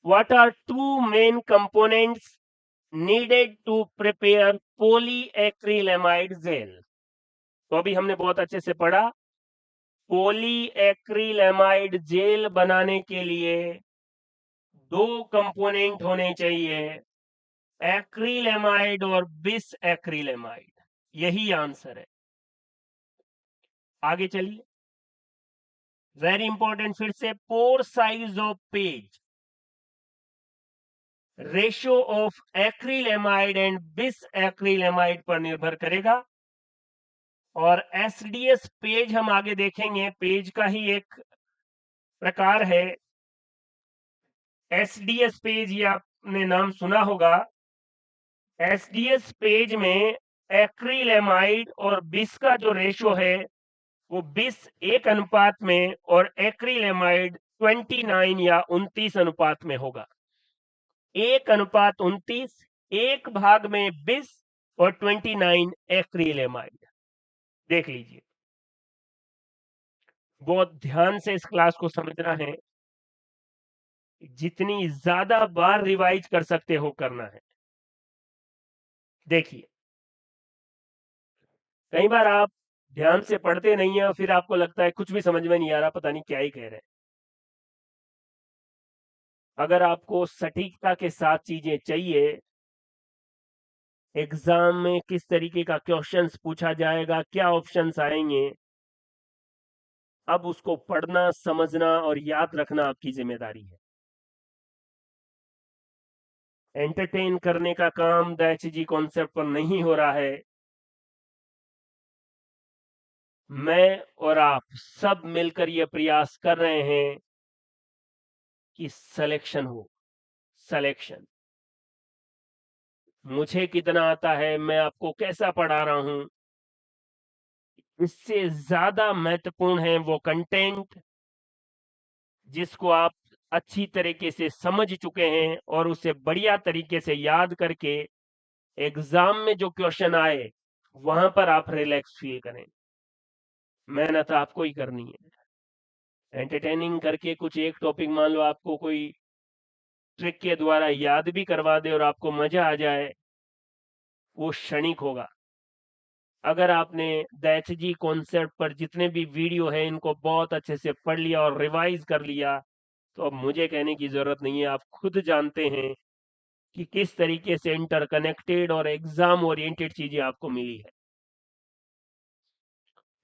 What are two main components needed to prepare polyacrylamide gel. तो अभी हमने बहुत अच्छे से पढ़ा, पॉलीएक्रिलेमाइड जेल बनाने के लिए दो कंपोनेंट होने चाहिए, एक्रिलेमाइड और बिस एक्रिलेमाइड। यही आंसर है। आगे चलिए, वेरी इंपॉर्टेंट, फिर से, pore size of PAGE ratio of acrylamide and bis acrylamide पर निर्भर करेगा। और एसडीएस पेज हम आगे देखेंगे, पेज का ही एक प्रकार है एसडीएस पेज, ये आपने नाम सुना होगा। एसडीएस पेज में एक्रिलेमाइड और बिस का जो रेशो है वो 20 1 अनुपात में, और एक्रिलेमाइड 29 या 29 अनुपात में होगा। 1 अनुपात 29, 1 भाग में 20 और 29 एक्रिलेमाइड। देख लीजिए, बहुत ध्यान से इस क्लास को समझना है, जितनी ज्यादा बार रिवाइज कर सकते हो करना है। देखिए, कई बार आप ध्यान से पढ़ते नहीं है और फिर आपको लगता है कुछ भी समझ में नहीं आ रहा, पता नहीं क्या ही कह रहे हैं। अगर आपको सटीकता के साथ चीजें चाहिए, एग्जाम में किस तरीके का क्वेश्चंस पूछा जाएगा, क्या ऑप्शंस आएंगे, अब उसको पढ़ना, समझना और याद रखना आपकी जिम्मेदारी है। एंटरटेन करने का काम द एचजी कॉन्सेप्ट पर नहीं हो रहा है। मैं और आप सब मिलकर यह प्रयास कर रहे हैं कि सिलेक्शन हो। सिलेक्शन, मुझे कितना आता है, मैं आपको कैसा पढ़ा रहा हूं, इससे ज्यादा महत्वपूर्ण है वो कंटेंट जिसको आप अच्छी तरीके से समझ चुके हैं और उसे बढ़िया तरीके से याद करके एग्जाम में जो क्वेश्चन आए वहां पर आप रिलैक्स फील करें। मेहनत आपको ही करनी है। एंटरटेनिंग करके कुछ एक टॉपिक मान लो आपको कोई ट्रिक के द्वारा याद भी करवा दे और आपको मजा आ जाए, वो क्षणिक होगा। अगर आपने द एचजी कॉन्सेप्ट पर जितने भी वीडियो है इनको बहुत अच्छे से पढ़ लिया और रिवाइज कर लिया, तो अब मुझे कहने की जरूरत नहीं है, आप खुद जानते हैं कि किस तरीके से इंटरकनेक्टेड और एग्जाम ओरिएंटेड चीजें आपको मिली है।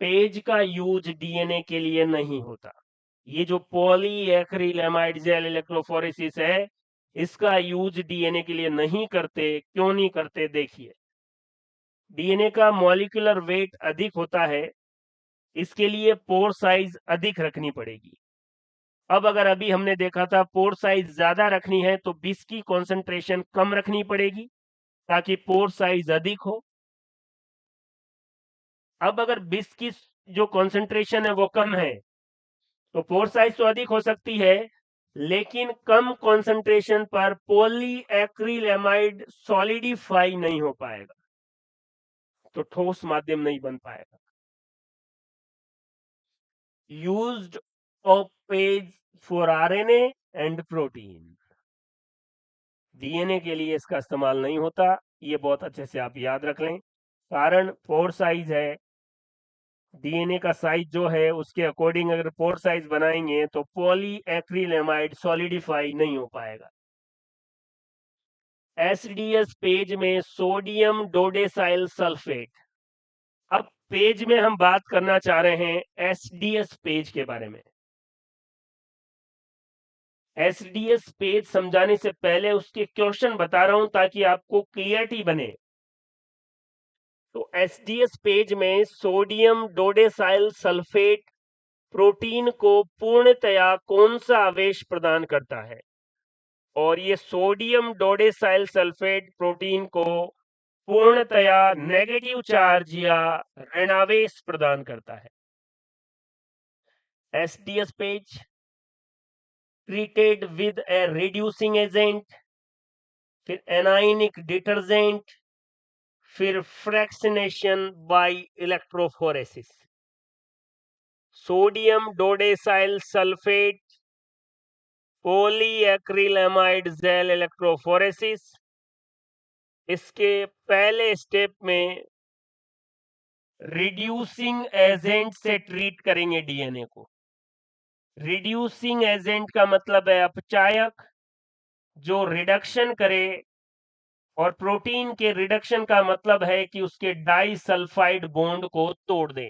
पेज का यूज डीएनए के लिए नहीं होता। ये जो पॉलीएक्रिलेमाइड जेल इलेक्ट्रोफोरेसिस है, इसका यूज डीएनए के लिए नहीं करते। क्यों नहीं करते, देखिए, डीएनए का मॉलिक्यूलर वेट अधिक होता है, इसके लिए पोर साइज अधिक रखनी पड़ेगी। अब अगर अभी हमने देखा था पोर साइज ज्यादा रखनी है तो बिस की कॉन्सेंट्रेशन कम रखनी पड़ेगी ताकि पोर साइज अधिक हो। अब अगर बिस की जो कॉन्सेंट्रेशन है वो कम है तो पोर साइज तो अधिक हो सकती है, लेकिन कम कॉन्सेंट्रेशन पर पॉलीएक्रिलेमाइड सॉलिडिफाई नहीं हो पाएगा, तो ठोस माध्यम नहीं बन पाएगा। Used of page for RNA and protein, DNA के लिए इसका इस्तेमाल नहीं होता। ये बहुत अच्छे से आप याद रख लें, कारण पोर साइज है, डीएनए का साइज जो है उसके अकॉर्डिंग अगर पोर साइज बनाएंगे तो पॉलीएक्रिलेमाइड सॉलिडिफाई नहीं हो पाएगा। एसडीएस पेज में सोडियम डोडेसाइल सल्फेट। अब पेज में हम बात करना चाह रहे हैं एसडीएस पेज के बारे में। एसडीएस पेज समझाने से पहले उसके क्वेश्चन बता रहा हूं ताकि आपको क्लियरिटी बने। तो एसडीएस पेज में सोडियम डोडेसाइल सल्फेट प्रोटीन को पूर्णतया कौन सा आवेश प्रदान करता है? और ये सोडियम डोडेसाइल सल्फेट प्रोटीन को पूर्णतया नेगेटिव चार्ज या ऋणावेश प्रदान करता है। SDS PAGE treated with a reducing agent, फिर एनाइनिक डिटर्जेंट, फिर fractionation by electrophoresis. Sodium dodecyl sulfate polyacrylamide gel electrophoresis, इसके पहले स्टेप में रिड्यूसिंग एजेंट से ट्रीट करेंगे डीएनए को। रिड्यूसिंग एजेंट का मतलब है अपचायक जो रिडक्शन करे, और प्रोटीन के रिडक्शन का मतलब है कि उसके डाइसल्फाइड बॉन्ड को तोड़ दें।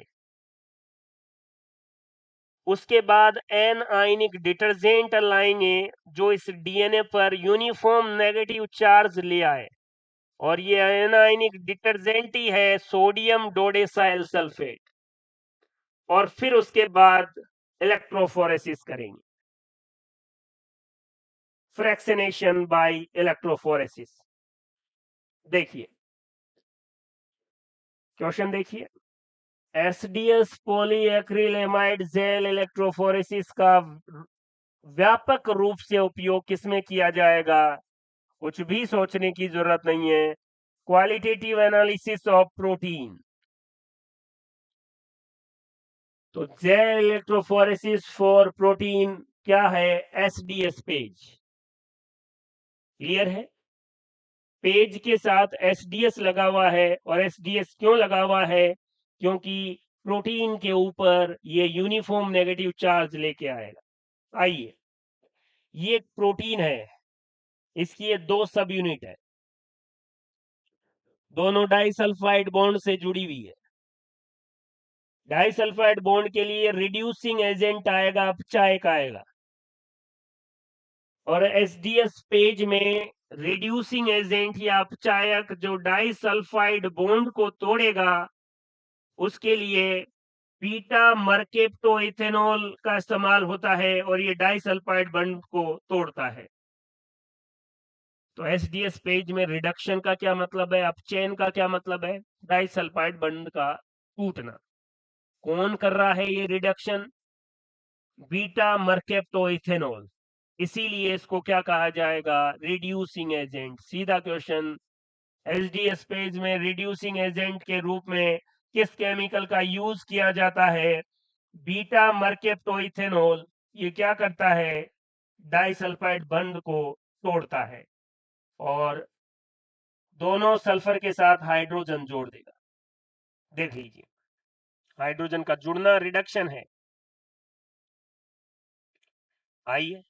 उसके बाद एन आयनिक डिटर्जेंट लाएंगे जो इस डीएनए पर यूनिफॉर्म नेगेटिव चार्ज ले आए, और ये एन आयनिक डिटर्जेंट ही है सोडियम डोडेसाइल सल्फेट। और फिर उसके बाद इलेक्ट्रोफोरेसिस करेंगे, फ्रैक्शनेशन बाय इलेक्ट्रोफोरेसिस। देखिए क्वेश्चन, देखिए एसडीएस पॉलीएक्रिलेमाइड जेल इलेक्ट्रोफोरेसिस का व्यापक रूप से उपयोग किसमें किया जाएगा? कुछ भी सोचने की जरूरत नहीं है, क्वालिटेटिव एनालिसिस ऑफ प्रोटीन। तो जेल इलेक्ट्रोफोरेसिस फॉर प्रोटीन क्या है? SDS page. क्लियर है? पेज के साथ एसडीएस लगा हुआ है, और एसडीएस क्यों लगा हुआ है? क्योंकि प्रोटीन के ऊपर ये यूनिफॉर्म नेगेटिव चार्ज लेके आएगा। आइए, ये एक प्रोटीन है, इसकी ये दो सब यूनिट है, दोनों डाइसल्फाइड बॉन्ड से जुड़ी हुई है। डाइसल्फाइड बॉन्ड के लिए रिड्यूसिंग एजेंट आएगा, अपचायक आएगा, और एसडीएस पेज में रिड्यूसिंग एजेंट या अपचायक जो डाइसल्फाइड बॉन्ड को तोड़ेगा, उसके लिए बीटा मर्केप्टो इथेनॉल का इस्तेमाल होता है, और ये डाइसल्फाइड बॉन्ड को तोड़ता है। तो एसडीएस पेज में रिडक्शन का क्या मतलब है, अपचयन का क्या मतलब है? डाइसल्फाइड बॉन्ड का टूटना। कौन कर रहा है ये रिडक्शन? बीटा मर्केप्टो इथेनॉल, इसीलिए इसको क्या कहा जाएगा? Reducing agent. सीधा क्वेश्चन, एसडीएस पेज में रिड्यूसिंग एजेंट के रूप में किस केमिकल का यूज किया जाता है? Beta mercaptoethanol. ये क्या करता है? डाइसल्फाइड बॉन्ड को तोड़ता है, और दोनों सल्फर के साथ हाइड्रोजन जोड़ देगा। देख लीजिए, हाइड्रोजन का जुड़ना रिडक्शन है। आइए,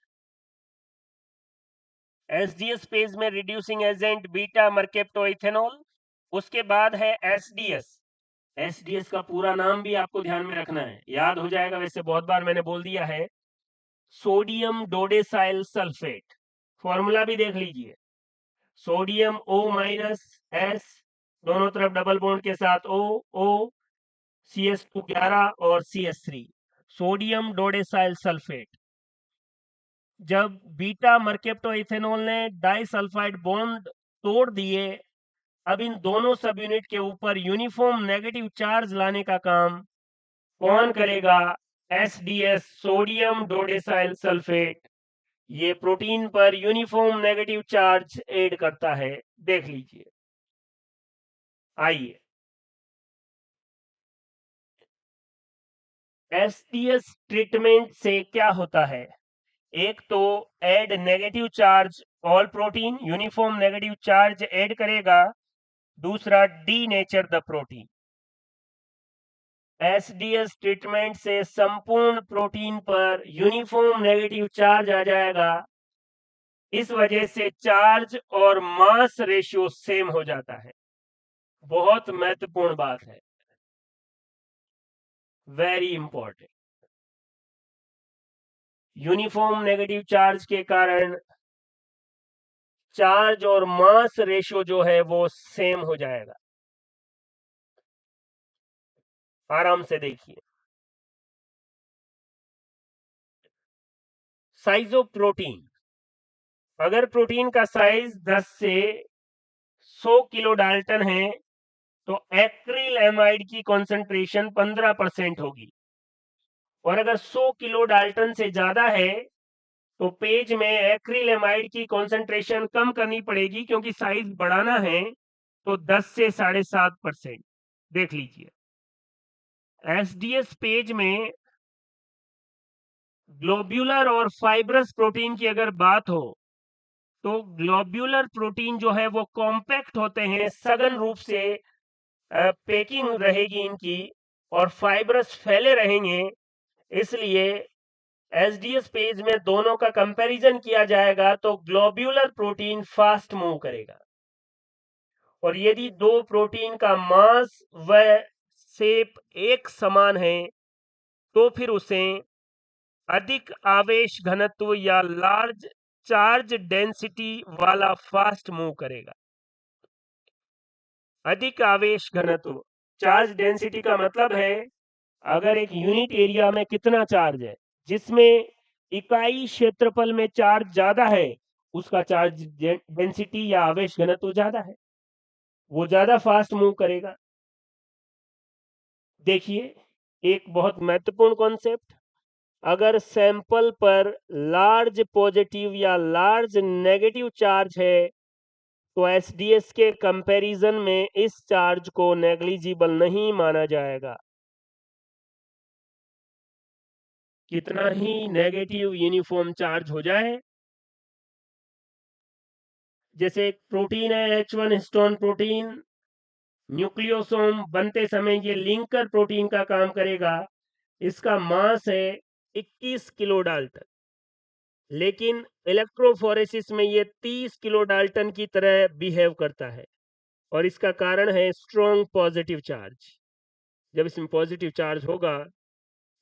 एसडीएस पेज में रिड्यूसिंग एजेंट बीटा मर्केप्टो इथेनॉल, उसके बाद है एसडीएस। एसडीएस का पूरा नाम भी आपको ध्यान में रखना है, याद हो जाएगा, वैसे बहुत बार मैंने बोल दिया है। सोडियम डोडेसाइल सल्फेट, फॉर्मूला भी देख लीजिए, सोडियम O माइनस S, दोनों तरफ डबल बॉन्ड के साथ O CH2 11 और CH3, सोडियम डोडेसाइल सल्फेट। जब बीटा मर्केप्टो इथेनॉल ने डाइसल्फाइड बॉन्ड तोड़ दिए, अब इन दोनों सब यूनिट के ऊपर यूनिफॉर्म नेगेटिव चार्ज लाने का काम कौन करेगा? SDS, sodium dodecyl sulfate. ये प्रोटीन पर यूनिफॉर्म नेगेटिव चार्ज ऐड करता है। देख लीजिए, आइए, एसडीएस ट्रीटमेंट से क्या होता है? एक तो add negative charge, all protein uniform negative charge add करेगा। दूसरा, D nature the protein. SDS treatment से संपूर्ण प्रोटीन पर यूनिफॉर्म नेगेटिव चार्ज आ जाएगा, इस वजह से चार्ज और मास रेशियो सेम हो जाता है। बहुत महत्वपूर्ण बात है, very important. Uniform negative charge के कारण चार्ज और मास रेशियो जो है वो सेम हो जाएगा। आराम से देखिए, साइज ऑफ प्रोटीन, अगर प्रोटीन का साइज 10 से 100 किलो डाल्टन है तो एक्रिल एमाइड की कॉन्सेंट्रेशन 15% होगी, और अगर 100 किलो डाल्टन से ज्यादा है तो पेज में एक्रिलेमाइड की कॉन्सेंट्रेशन कम करनी पड़ेगी, क्योंकि साइज बढ़ाना है तो 10 से 7.5%। देख लीजिए, एसडीएस पेज में ग्लोब्यूलर और फाइब्रस प्रोटीन की अगर बात हो तो ग्लोब्यूलर प्रोटीन जो है वो कॉम्पैक्ट होते हैं, सघन रूप से पैकिंग रहेगी इनकी, और फाइब्रस फैले रहेंगे। इसलिए एसडीएस पेज में दोनों का कंपैरिजन किया जाएगा तो ग्लोब्यूलर प्रोटीन फास्ट मूव करेगा, और यदि दो प्रोटीन का मास व शेप एक समान है तो फिर उसे अधिक आवेश घनत्व या लार्ज चार्ज डेंसिटी वाला फास्ट मूव करेगा। अधिक आवेश घनत्व, चार्ज डेंसिटी का मतलब है अगर एक यूनिट एरिया में कितना चार्ज है, जिसमें इकाई क्षेत्रफल में चार्ज ज्यादा है उसका चार्ज डेंसिटी या आवेश घनत्व ज्यादा है, वो ज्यादा फास्ट मूव करेगा। देखिए, एक बहुत महत्वपूर्ण कॉन्सेप्ट, अगर सैंपल पर लार्ज पॉजिटिव या लार्ज नेगेटिव चार्ज है तो एसडीएस के कंपैरिजन में इस चार्ज को नेग्लिजिबल नहीं माना जाएगा। कितना ही नेगेटिव यूनिफॉर्म चार्ज हो जाए, जैसे एक प्रोटीन है H1 हिस्टोन प्रोटीन, न्यूक्लियोसोम बनते समय ये लिंकर प्रोटीन का काम करेगा, इसका मास है 21 किलो डाल्टन, लेकिन इलेक्ट्रोफोरेसिस में ये 30 किलो डाल्टन की तरह बिहेव करता है, और इसका कारण है स्ट्रॉन्ग पॉजिटिव चार्ज। जब इसमें पॉजिटिव चार्ज होगा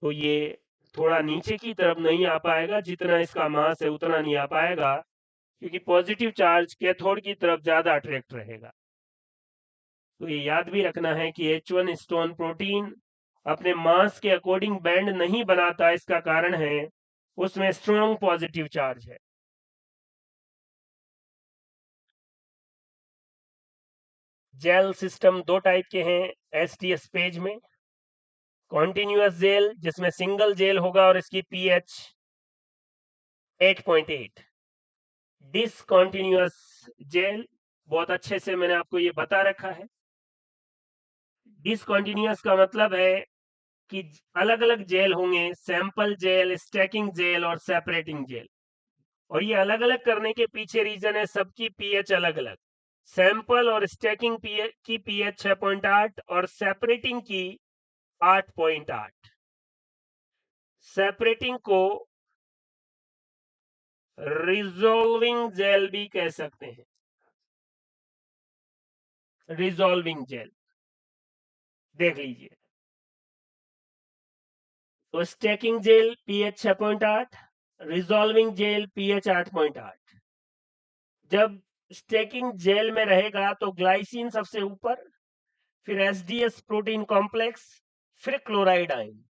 तो ये थोड़ा नीचे की तरफ नहीं आ पाएगा, जितना इसका मास है उतना नहीं आ पाएगा, क्योंकि पॉजिटिव चार्ज कैथोड की तरफ ज्यादा अट्रैक्ट रहेगा। तो ये याद भी रखना है कि H1 हिस्टोन प्रोटीन अपने मास के अकॉर्डिंग बैंड नहीं बनाता, इसका कारण है उसमें स्ट्रॉन्ग पॉजिटिव चार्ज है। जेल सिस्टम दो टाइप के हैं एसडीएस पेज में, कॉन्टिन्यूअस जेल जिसमें सिंगल जेल होगा और इसकी पीएच 8.8, डिसकॉन्टिन्यूअस जेल बहुत अच्छे से मैंने आपको ये बता रखा है। डिसकॉन्टिन्यूअस का मतलब है कि अलग अलग जेल होंगे, सैंपल जेल, स्टैकिंग जेल और सेपरेटिंग जेल, और ये अलग अलग करने के पीछे रीजन है सबकी पीएच अलग अलग। सैंपल और स्टैकिंग की पीएच 6.8 और सेपरेटिंग की 8.8। सेपरेटिंग को रिजॉल्विंग जेल भी कह सकते हैं, रिजॉल्विंग जेल। देख लीजिए, तो stacking gel pH 6.8, resolving gel pH 8.8। जब स्टैकिंग जेल में रहेगा तो ग्लाइसिन सबसे ऊपर, फिर एसडीएस प्रोटीन कॉम्प्लेक्स, फिर क्लोराइड आयन।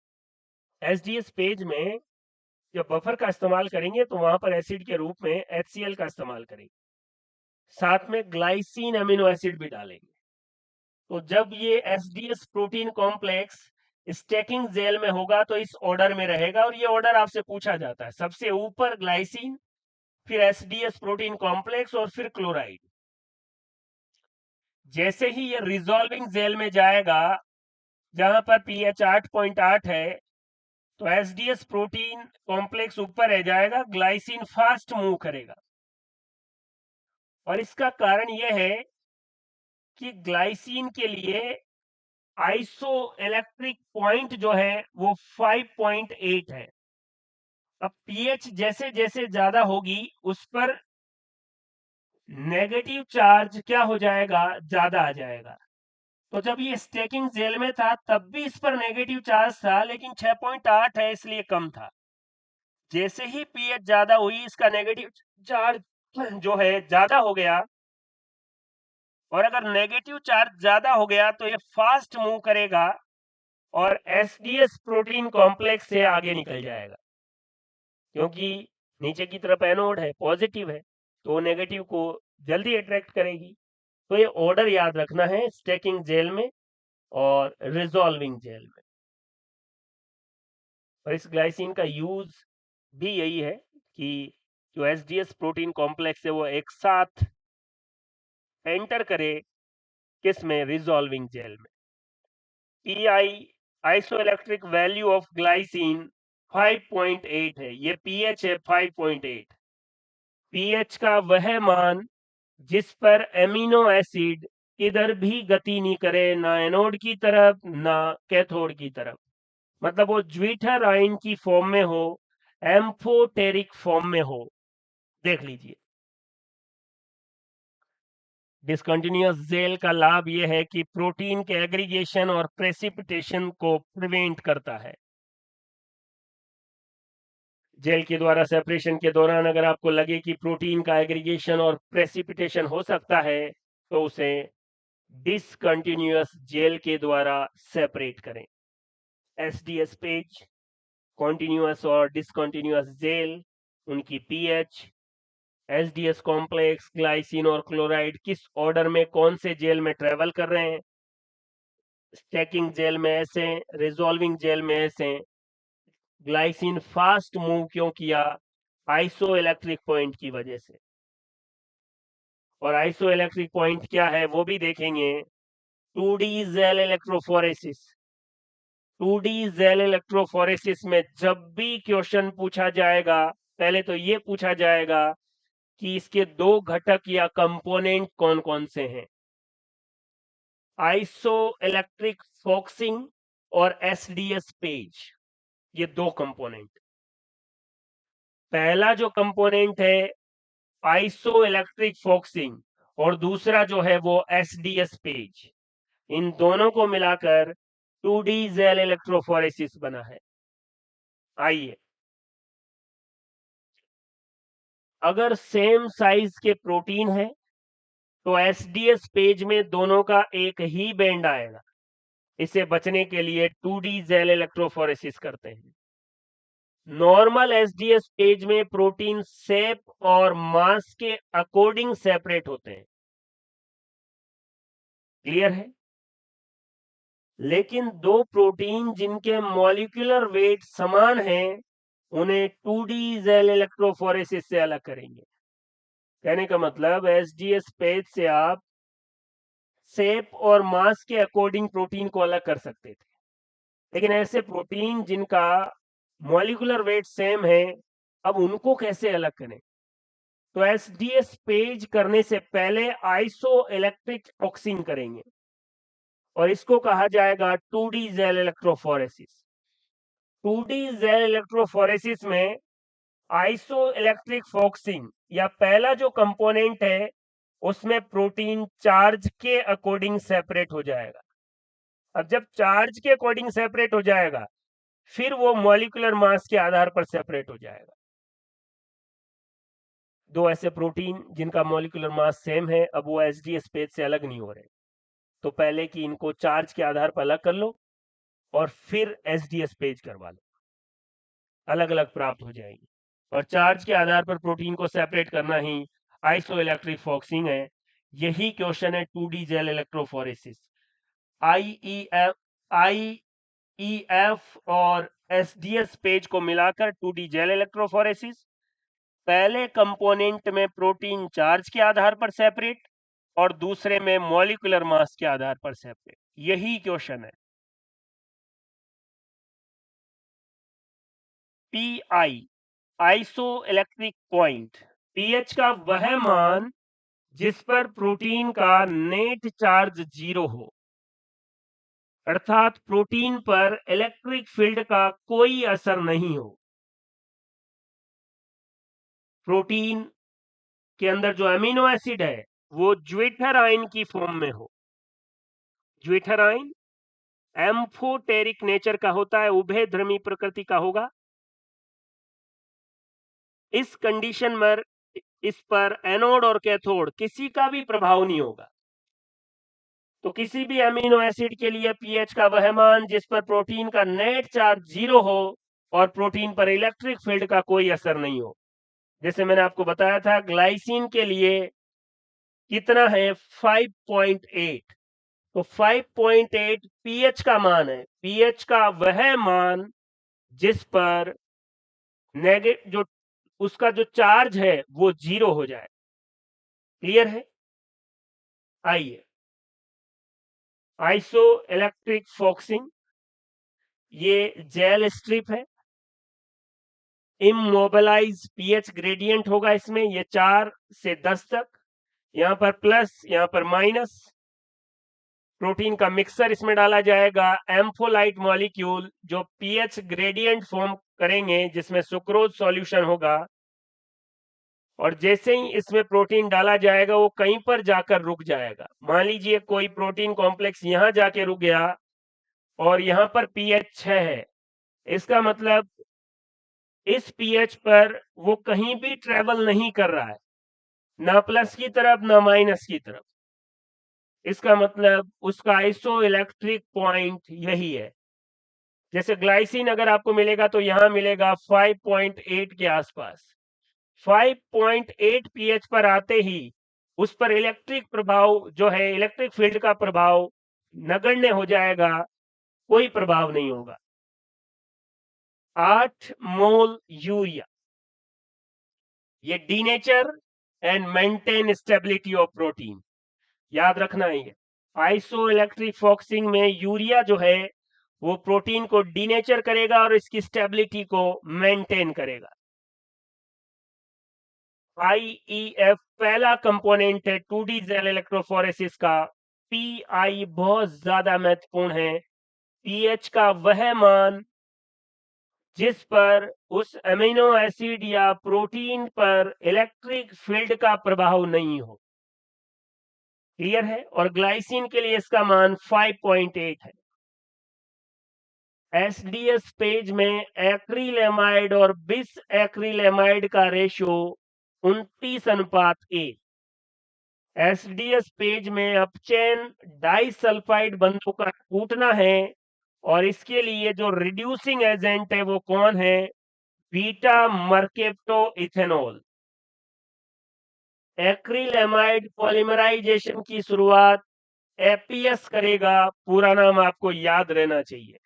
एसडीएस पेज में जब बफर का इस्तेमाल करेंगे तो वहां पर एसिड के रूप में HCl का इस्तेमाल करेंगे, साथ में ग्लाइसिन अमीनो एसिड भी डालेंगे। तो जब ये SDS protein complex stacking gel में होगा तो इस ऑर्डर में रहेगा, और ये ऑर्डर आपसे पूछा जाता है, सबसे ऊपर ग्लाइसिन, फिर एसडीएस प्रोटीन कॉम्प्लेक्स और फिर क्लोराइड। जैसे ही ये रिजॉल्विंग जेल में जाएगा जहां पर पीएच 8.8 है तो एसडीएस प्रोटीन कॉम्प्लेक्स ऊपर रह जाएगा, ग्लाइसिन फास्ट मूव करेगा, और इसका कारण यह है कि ग्लाइसिन के लिए आइसो इलेक्ट्रिक पॉइंट जो है वो 5.8 है। अब पीएच जैसे जैसे ज्यादा होगी उस पर नेगेटिव चार्ज क्या हो जाएगा, ज्यादा आ जाएगा। तो जब ये स्टैकिंग जेल में था तब भी इस पर नेगेटिव चार्ज था, लेकिन 6.8 है इसलिए कम था। जैसे ही पीएच ज्यादा हुई, इसका नेगेटिव चार्ज जो है ज्यादा हो गया, और अगर नेगेटिव चार्ज ज्यादा हो गया तो ये फास्ट मूव करेगा और एसडीएस प्रोटीन कॉम्प्लेक्स से आगे निकल जाएगा, क्योंकि नीचे की तरफ एनोड है, पॉजिटिव है, तो नेगेटिव को जल्दी अट्रैक्ट करेगी। तो ये ऑर्डर याद रखना है स्टैकिंग जेल में और रिजॉल्विंग जेल में। और इस ग्लाइसिन का यूज भी यही है कि जो एसडीएस प्रोटीन कॉम्प्लेक्स है वो एक साथ एंटर करे किस में, रिजॉल्विंग जेल में। Pi isoelectric value of glycine 5.8 है, ये पीएच है 5.8। पीएच का वह मान जिस पर एमिनो एसिड इधर भी गति नहीं करे, ना एनोड की तरफ ना कैथोड की तरफ, मतलब वो ज्विटर आयन की फॉर्म में हो, एम्फोटेरिक फॉर्म में हो। देख लीजिए, डिसकंटिन्यूअस जेल का लाभ यह है कि प्रोटीन के एग्रीगेशन और प्रेसिपिटेशन को प्रिवेंट करता है। जेल के द्वारा सेपरेशन के दौरान अगर आपको लगे कि प्रोटीन का एग्रीगेशन और प्रेसिपिटेशन हो सकता है, तो उसे डिसकंटिन्यूअस जेल के द्वारा सेपरेट करें। एसडीएस पेज, कॉन्टिन्यूअस और डिसकंटिन्यूअस जेल, उनकी पीएच, एसडीएस कॉम्प्लेक्स, ग्लाइसिन और क्लोराइड किस ऑर्डर में कौन से जेल में ट्रेवल कर रहे हैं। स्टैकिंग जेल में ऐसे, रिजॉल्विंग जेल में ऐसे। ग्लाइसिन फास्ट मूव क्यों किया? आइसो इलेक्ट्रिक पॉइंट की वजह से। और आइसो इलेक्ट्रिक पॉइंट क्या है वो भी देखेंगे। 2D gel electrophoresis. 2D gel electrophoresis में जब भी क्वेश्चन पूछा जाएगा, पहले तो ये पूछा जाएगा कि इसके दो घटक या कंपोनेंट कौन कौन से हैं। आइसो इलेक्ट्रिक फोक्सिंग और एसडीएस पेज, ये दो कंपोनेंट। पहला जो कंपोनेंट है आइसो इलेक्ट्रिक फोक्सिंग, और दूसरा जो है वो एसडीएस पेज, इन दोनों को मिलाकर 2D जेल इलेक्ट्रोफोरेसिस बना है। आइए, अगर सेम साइज के प्रोटीन है तो एसडीएस पेज में दोनों का एक ही बैंड आएगा। इसे बचने के लिए 2D जेल इलेक्ट्रोफोरेसिस करते हैं। नॉर्मल एसडीएस पेज में प्रोटीन शेप और मास के अकॉर्डिंग सेपरेट होते हैं। क्लियर है? लेकिन दो प्रोटीन जिनके मॉलिक्यूलर वेट समान हैं, उन्हें 2D जेल इलेक्ट्रोफोरेसिस से अलग करेंगे। कहने का मतलब एसडीएस पेज से आप शेप और मास के अकॉर्डिंग प्रोटीन को अलग कर सकते थे, लेकिन ऐसे प्रोटीन जिनका मॉलिक्यूलर वेट सेम है, अब उनको कैसे अलग करें? तो एसडीएस पेज करने से पहले आइसो इलेक्ट्रिक फॉक्सिंग करेंगे, और इसको कहा जाएगा 2D gel electrophoresis. 2D gel electrophoresis में आइसो इलेक्ट्रिक फोक्सिंग या पहला जो कंपोनेंट है उसमें प्रोटीन चार्ज के अकॉर्डिंग सेपरेट हो जाएगा। अब जब चार्ज के अकॉर्डिंग सेपरेट हो जाएगा, फिर वो मॉलिक्यूलर मास के आधार पर सेपरेट हो जाएगा। दो ऐसे प्रोटीन जिनका मॉलिक्यूलर मास सेम है, अब वो एसडीएस पेज से अलग नहीं हो रहे, तो पहले कि इनको चार्ज के आधार पर अलग कर लो और फिर एसडीएस पेज करवा लो, अलग अलग प्राप्त हो जाएगी। और चार्ज के आधार पर प्रोटीन को सेपरेट करना ही आइसो इलेक्ट्रिक फॉक्सिंग है। यही क्वेश्चन है 2D जेल इलेक्ट्रोफोरेसिस। आईईएफ और एसडीएस पेज को मिलाकर 2D जेल इलेक्ट्रोफोरेसिस। पहले कंपोनेंट में प्रोटीन चार्ज के आधार पर सेपरेट और दूसरे में मॉलिक्यूलर मास के आधार पर सेपरेट। यही क्वेश्चन है। Pi iso electric point, pH का वह मान जिस पर प्रोटीन का नेट चार्ज 0 हो, अर्थात प्रोटीन पर इलेक्ट्रिक फील्ड का कोई असर नहीं हो। प्रोटीन के अंदर जो अमीनो एसिड है वो ज्विटर आयन की फॉर्म में हो। ज्विटर आयन एम्फोटेरिक नेचर का होता है, उभयधर्मी प्रकृति का होगा। इस कंडीशन में इस पर एनोड और कैथोड किसी का भी प्रभाव नहीं होगा। तो किसी भी अमीनो एसिड के लिए पीएच का वह मान जिस पर प्रोटीन का नेट चार्ज 0 हो और प्रोटीन पर इलेक्ट्रिक फील्ड का कोई असर नहीं हो। जैसे मैंने आपको बताया था, ग्लाइसिन के लिए कितना है 5.8, तो 5.8 पीएच का मान है। पीएच का वह मान जिस पर नेगेटिव जो उसका जो चार्ज है वो 0 हो जाए। क्लियर है? आइए, आइसो इलेक्ट्रिक फॉक्सिंग, ये जेल स्ट्रिप है। इमोबिलाइज पीएच ग्रेडियंट होगा इसमें, ये 4 से 10 तक, यहां पर प्लस यहां पर माइनस। प्रोटीन का मिक्सर इसमें डाला जाएगा, एम्फोलाइट मॉलिक्यूल जो पीएच ग्रेडियंट फॉर्म करेंगे जिसमें सुक्रोज सॉल्यूशन होगा। और जैसे ही इसमें प्रोटीन डाला जाएगा वो कहीं पर जाकर रुक जाएगा। मान लीजिए कोई प्रोटीन कॉम्प्लेक्स यहां जाके रुक गया और यहां पर पीएच 6 है, इसका मतलब इस पीएच पर वो कहीं भी ट्रेवल नहीं कर रहा है, ना प्लस की तरफ ना माइनस की तरफ। इसका मतलब उसका आइसो इलेक्ट्रिक पॉइंट यही है। जैसे ग्लाइसिन अगर आपको मिलेगा तो यहां मिलेगा 5.8 के आसपास। 5.8 पीएच पर आते ही उस पर इलेक्ट्रिक प्रभाव जो है, इलेक्ट्रिक फील्ड का प्रभाव नगण्य हो जाएगा, कोई प्रभाव नहीं होगा। 8 मोल यूरिया, ये denature and maintain stability of protein, याद रखना है। ये आइसो इलेक्ट्रिक फॉक्सिंग में यूरिया जो है वो प्रोटीन को डीनेचर करेगा और इसकी स्टेबिलिटी को मेंटेन करेगा। IEF पहला कंपोनेंट है 2D जेल इलेक्ट्रोफोरेसिस का। PI बहुत ज्यादा महत्वपूर्ण है। पीएच का वह मान जिस पर उस अमीनो एसिड या प्रोटीन पर इलेक्ट्रिक फील्ड का प्रभाव नहीं हो। क्लियर है? और ग्लाइसिन के लिए इसका मान 5.8 है। एसडीएस पेज में एक्रिलेमाइड और बिस एक्रिलेमाइड का रेशियो 29:1। एसडीएस पेज में अपचैन डाइसल्फाइड बंधों का टूटना है और इसके लिए जो रिड्यूसिंग एजेंट है वो कौन है? Beta mercaptoethanol. Acrylamide polymerization की शुरुआत एपीएस करेगा, पूरा नाम आपको याद रहना चाहिए।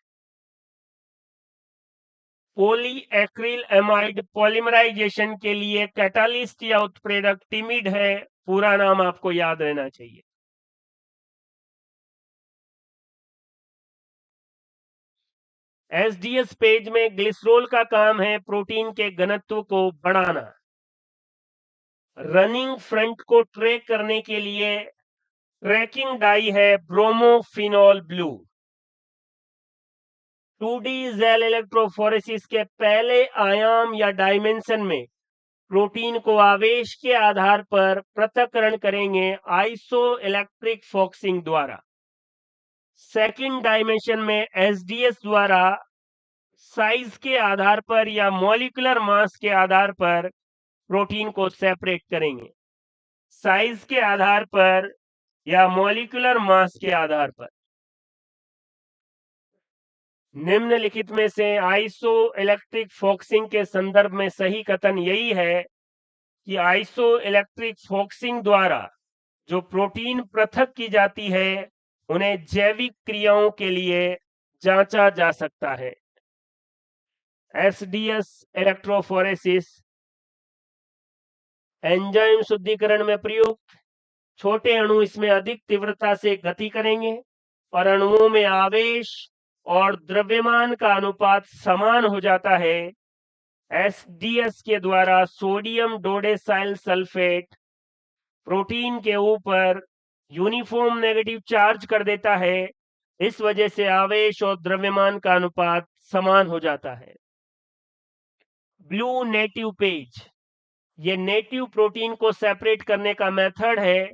पॉली एक्रिल एमाइड पॉलीमराइजेशन के लिए कैटालिस्ट या उत्प्रेरक टिमिड है, पूरा नाम आपको याद रहना चाहिए। एसडीएस पेज में ग्लिसरॉल का काम है प्रोटीन के घनत्व को बढ़ाना। रनिंग फ्रंट को ट्रैक करने के लिए ट्रैकिंग डाई है bromophenol blue. 2D gel electrophoresis के पहले आयाम या डायमेंशन में प्रोटीन को आवेश के आधार पर पृथक्करण करेंगे आइसो इलेक्ट्रिक फॉक्सिंग द्वारा। सेकंड डायमेंशन में एसडीएस द्वारा साइज के आधार पर या मॉलिक्यूलर मास के आधार पर प्रोटीन को सेपरेट करेंगे। साइज के आधार पर या मॉलिक्यूलर मास के आधार पर। निम्नलिखित में से आइसो इलेक्ट्रिक फॉक्सिंग के संदर्भ में सही कथन यही है कि आइसो इलेक्ट्रिक फॉक्सिंग द्वारा जो प्रोटीन पृथक की जाती है उन्हें जैविक क्रियाओं के लिए जांचा जा सकता है। एसडीएस इलेक्ट्रोफोरेसिस एंजाइम शुद्धिकरण में प्रयुक्त। छोटे अणु इसमें अधिक तीव्रता से गति करेंगे और अणुओं में आवेश और द्रव्यमान का अनुपात समान हो जाता है। एसडीएस के द्वारा सोडियम डोडेसाइल सल्फेट प्रोटीन के ऊपर यूनिफॉर्म नेगेटिव चार्ज कर देता है। इस वजह से आवेश और द्रव्यमान का अनुपात समान हो जाता है। ब्लू नेटिव पेज, ये नेटिव प्रोटीन को सेपरेट करने का मेथड है।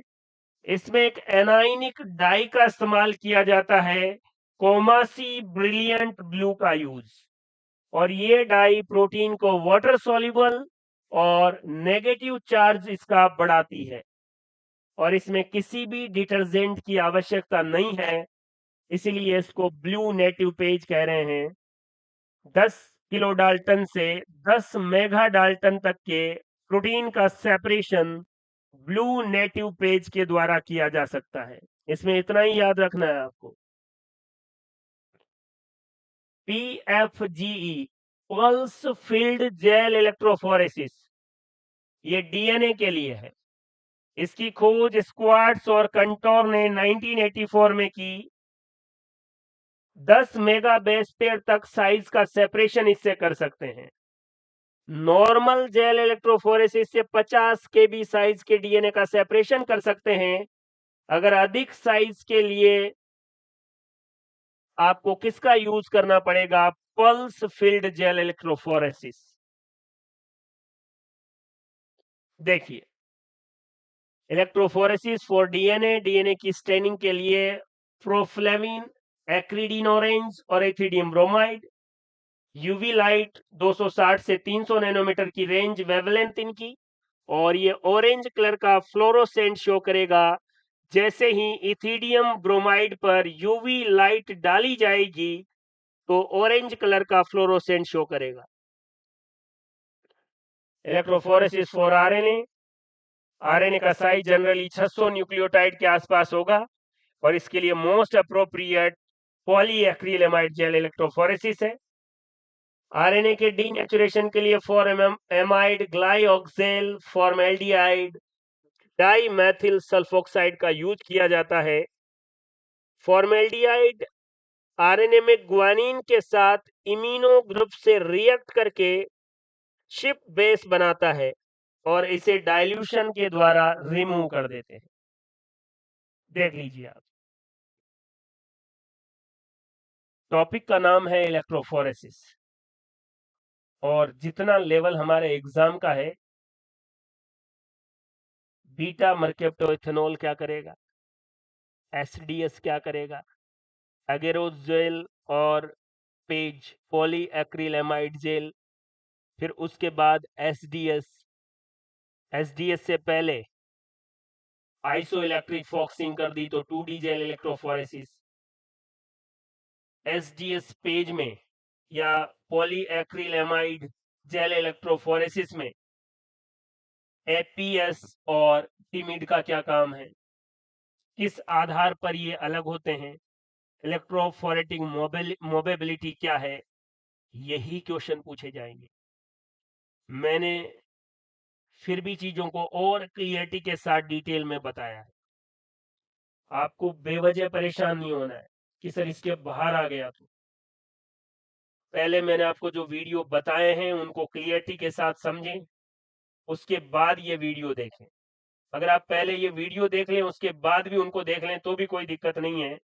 इसमें एक एनाइनिक डाई का इस्तेमाल किया जाता है, कोमासी ब्रिलियंट ब्लू का यूज। और ये डाई प्रोटीन को वाटर सॉल्युबल और नेगेटिव चार्ज इसका बढ़ाती है, और इसमें किसी भी डिटर्जेंट की आवश्यकता नहीं है, इसलिए इसको ब्लू नेटिव पेज कह रहे हैं। 10 किलो डाल्टन से 10 मेगा डाल्टन तक के प्रोटीन का सेपरेशन ब्लू नेटिव पेज के द्वारा किया जा सकता है। इसमें इतना ही याद रखना है आपको। PFGE pulse field gel electrophoresis, ये डीएनए के लिए है। इसकी खोज स्क्वाड्स और कंटोर ने 1984 में की। 10 मेगा बेस पेयर तक साइज का सेपरेशन इससे कर सकते हैं। नॉर्मल जेल इलेक्ट्रोफोरेसिस से 50 केबी साइज के डीएनए का सेपरेशन कर सकते हैं। अगर अधिक साइज के लिए आपको किसका यूज करना पड़ेगा? Pulse field jail electrophoresis. देखिए, इलेक्ट्रोफोरेसिस फॉर डीएनए की स्टेनिंग के लिए प्रोफ्लेविन, एक्रिडीन ऑरेंज और एथिडियम ब्रोमाइड, यूवी लाइट 260 से 300 नैनोमीटर की रेंज वेवलेंथ इनकी, और ये ऑरेंज कलर का फ्लोरोसेंट शो करेगा। जैसे ही इथिडियम ब्रोमाइड पर यूवी लाइट डाली जाएगी तो ऑरेंज कलर का फ्लोरोसेंट शो करेगा। इलेक्ट्रोफोरेसिस फॉर आरएनए का साइज जनरली 600 न्यूक्लियोटाइड के आसपास होगा, और इसके लिए मोस्ट अप्रोप्रिएट पॉलीएक्रिलेमाइड जेल इलेक्ट्रोफोरेसिस है। आरएनए के डीनेचुरेशन के लिए फॉर्मेमाइड, ग्लाइऑक्सेल, फॉर्मेल्डिहाइड, डाइमेथिल सल्फोक्साइड का यूज किया जाता है। फॉर्मेल्डिहाइड आरएनए में ग्वानिन के साथ इम्यूनो ग्रुप से रिएक्ट करके शिप बेस बनाता है और इसे डाइल्यूशन के द्वारा रिमूव कर देते हैं। देख लीजिए आप, टॉपिक का नाम है इलेक्ट्रोफोरेसिस, और जितना लेवल हमारे एग्जाम का है, बीटा मर्केप्टोइथेनॉल क्या करेगा, एसडीएस क्या करेगा, एगेरोजेल और पेज पॉलीएक्रिलेमाइड जेल, फिर उसके बाद एसडीएस से पहले आइसोइलेक्ट्रिक फॉक्सिंग कर दी तो 2D gel electrophoresis. SDS page में या पॉलीएक्रिलेमाइड जेल इलेक्ट्रोफोरेसिस में एपीएस और टिमिड का क्या काम है, किस आधार पर ये अलग होते हैं, इलेक्ट्रोफोरेटिक मोबिलिटी क्या है, यही क्वेश्चन पूछे जाएंगे। मैंने फिर भी चीजों को और क्लियरिटी के साथ डिटेल में बताया है। आपको बेवजह परेशान नहीं होना है कि सर इसके बाहर आ गया तो। पहले मैंने आपको जो वीडियो बताए हैं उनको क्लियरिटी के साथ समझें, उसके बाद ये वीडियो देखें। अगर आप पहले ये वीडियो देख लें उसके बाद भी उनको देख लें तो भी कोई दिक्कत नहीं है।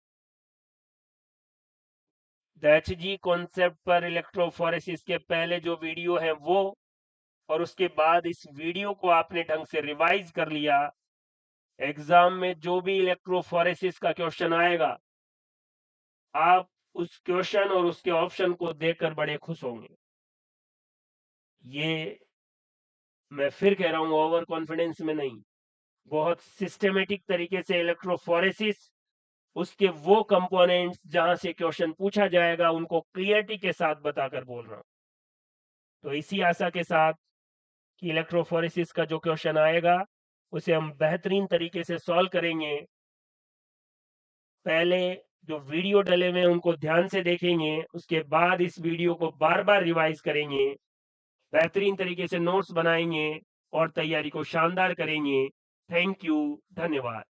एचजी कॉन्सेप्ट पर इलेक्ट्रोफोरेसिस के पहले जो वीडियो है वो, और उसके बाद इस वीडियो को आपने ढंग से रिवाइज कर लिया, एग्जाम में जो भी इलेक्ट्रोफोरेसिस का क्वेश्चन आएगा आप उस क्वेश्चन और उसके ऑप्शन को देखकर बड़े खुश होंगे। ये मैं फिर कह रहा हूं, ओवर कॉन्फिडेंस में नहीं, बहुत सिस्टमेटिक तरीके से इलेक्ट्रोफोरेसिस, उसके वो कंपोनेंट्स जहां से क्वेश्चन पूछा जाएगा उनको क्लियरिटी के साथ बताकर बोल रहा हूं। तो इसी आशा के साथ कि इलेक्ट्रोफोरेसिस का जो क्वेश्चन आएगा उसे हम बेहतरीन तरीके से सॉल्व करेंगे। पहले जो वीडियो डले हुए उनको ध्यान से देखेंगे, उसके बाद इस वीडियो को बार बार रिवाइज करेंगे, बेहतरीन तरीके से नोट्स बनाएंगे और तैयारी को शानदार करेंगे। थैंक यू, धन्यवाद।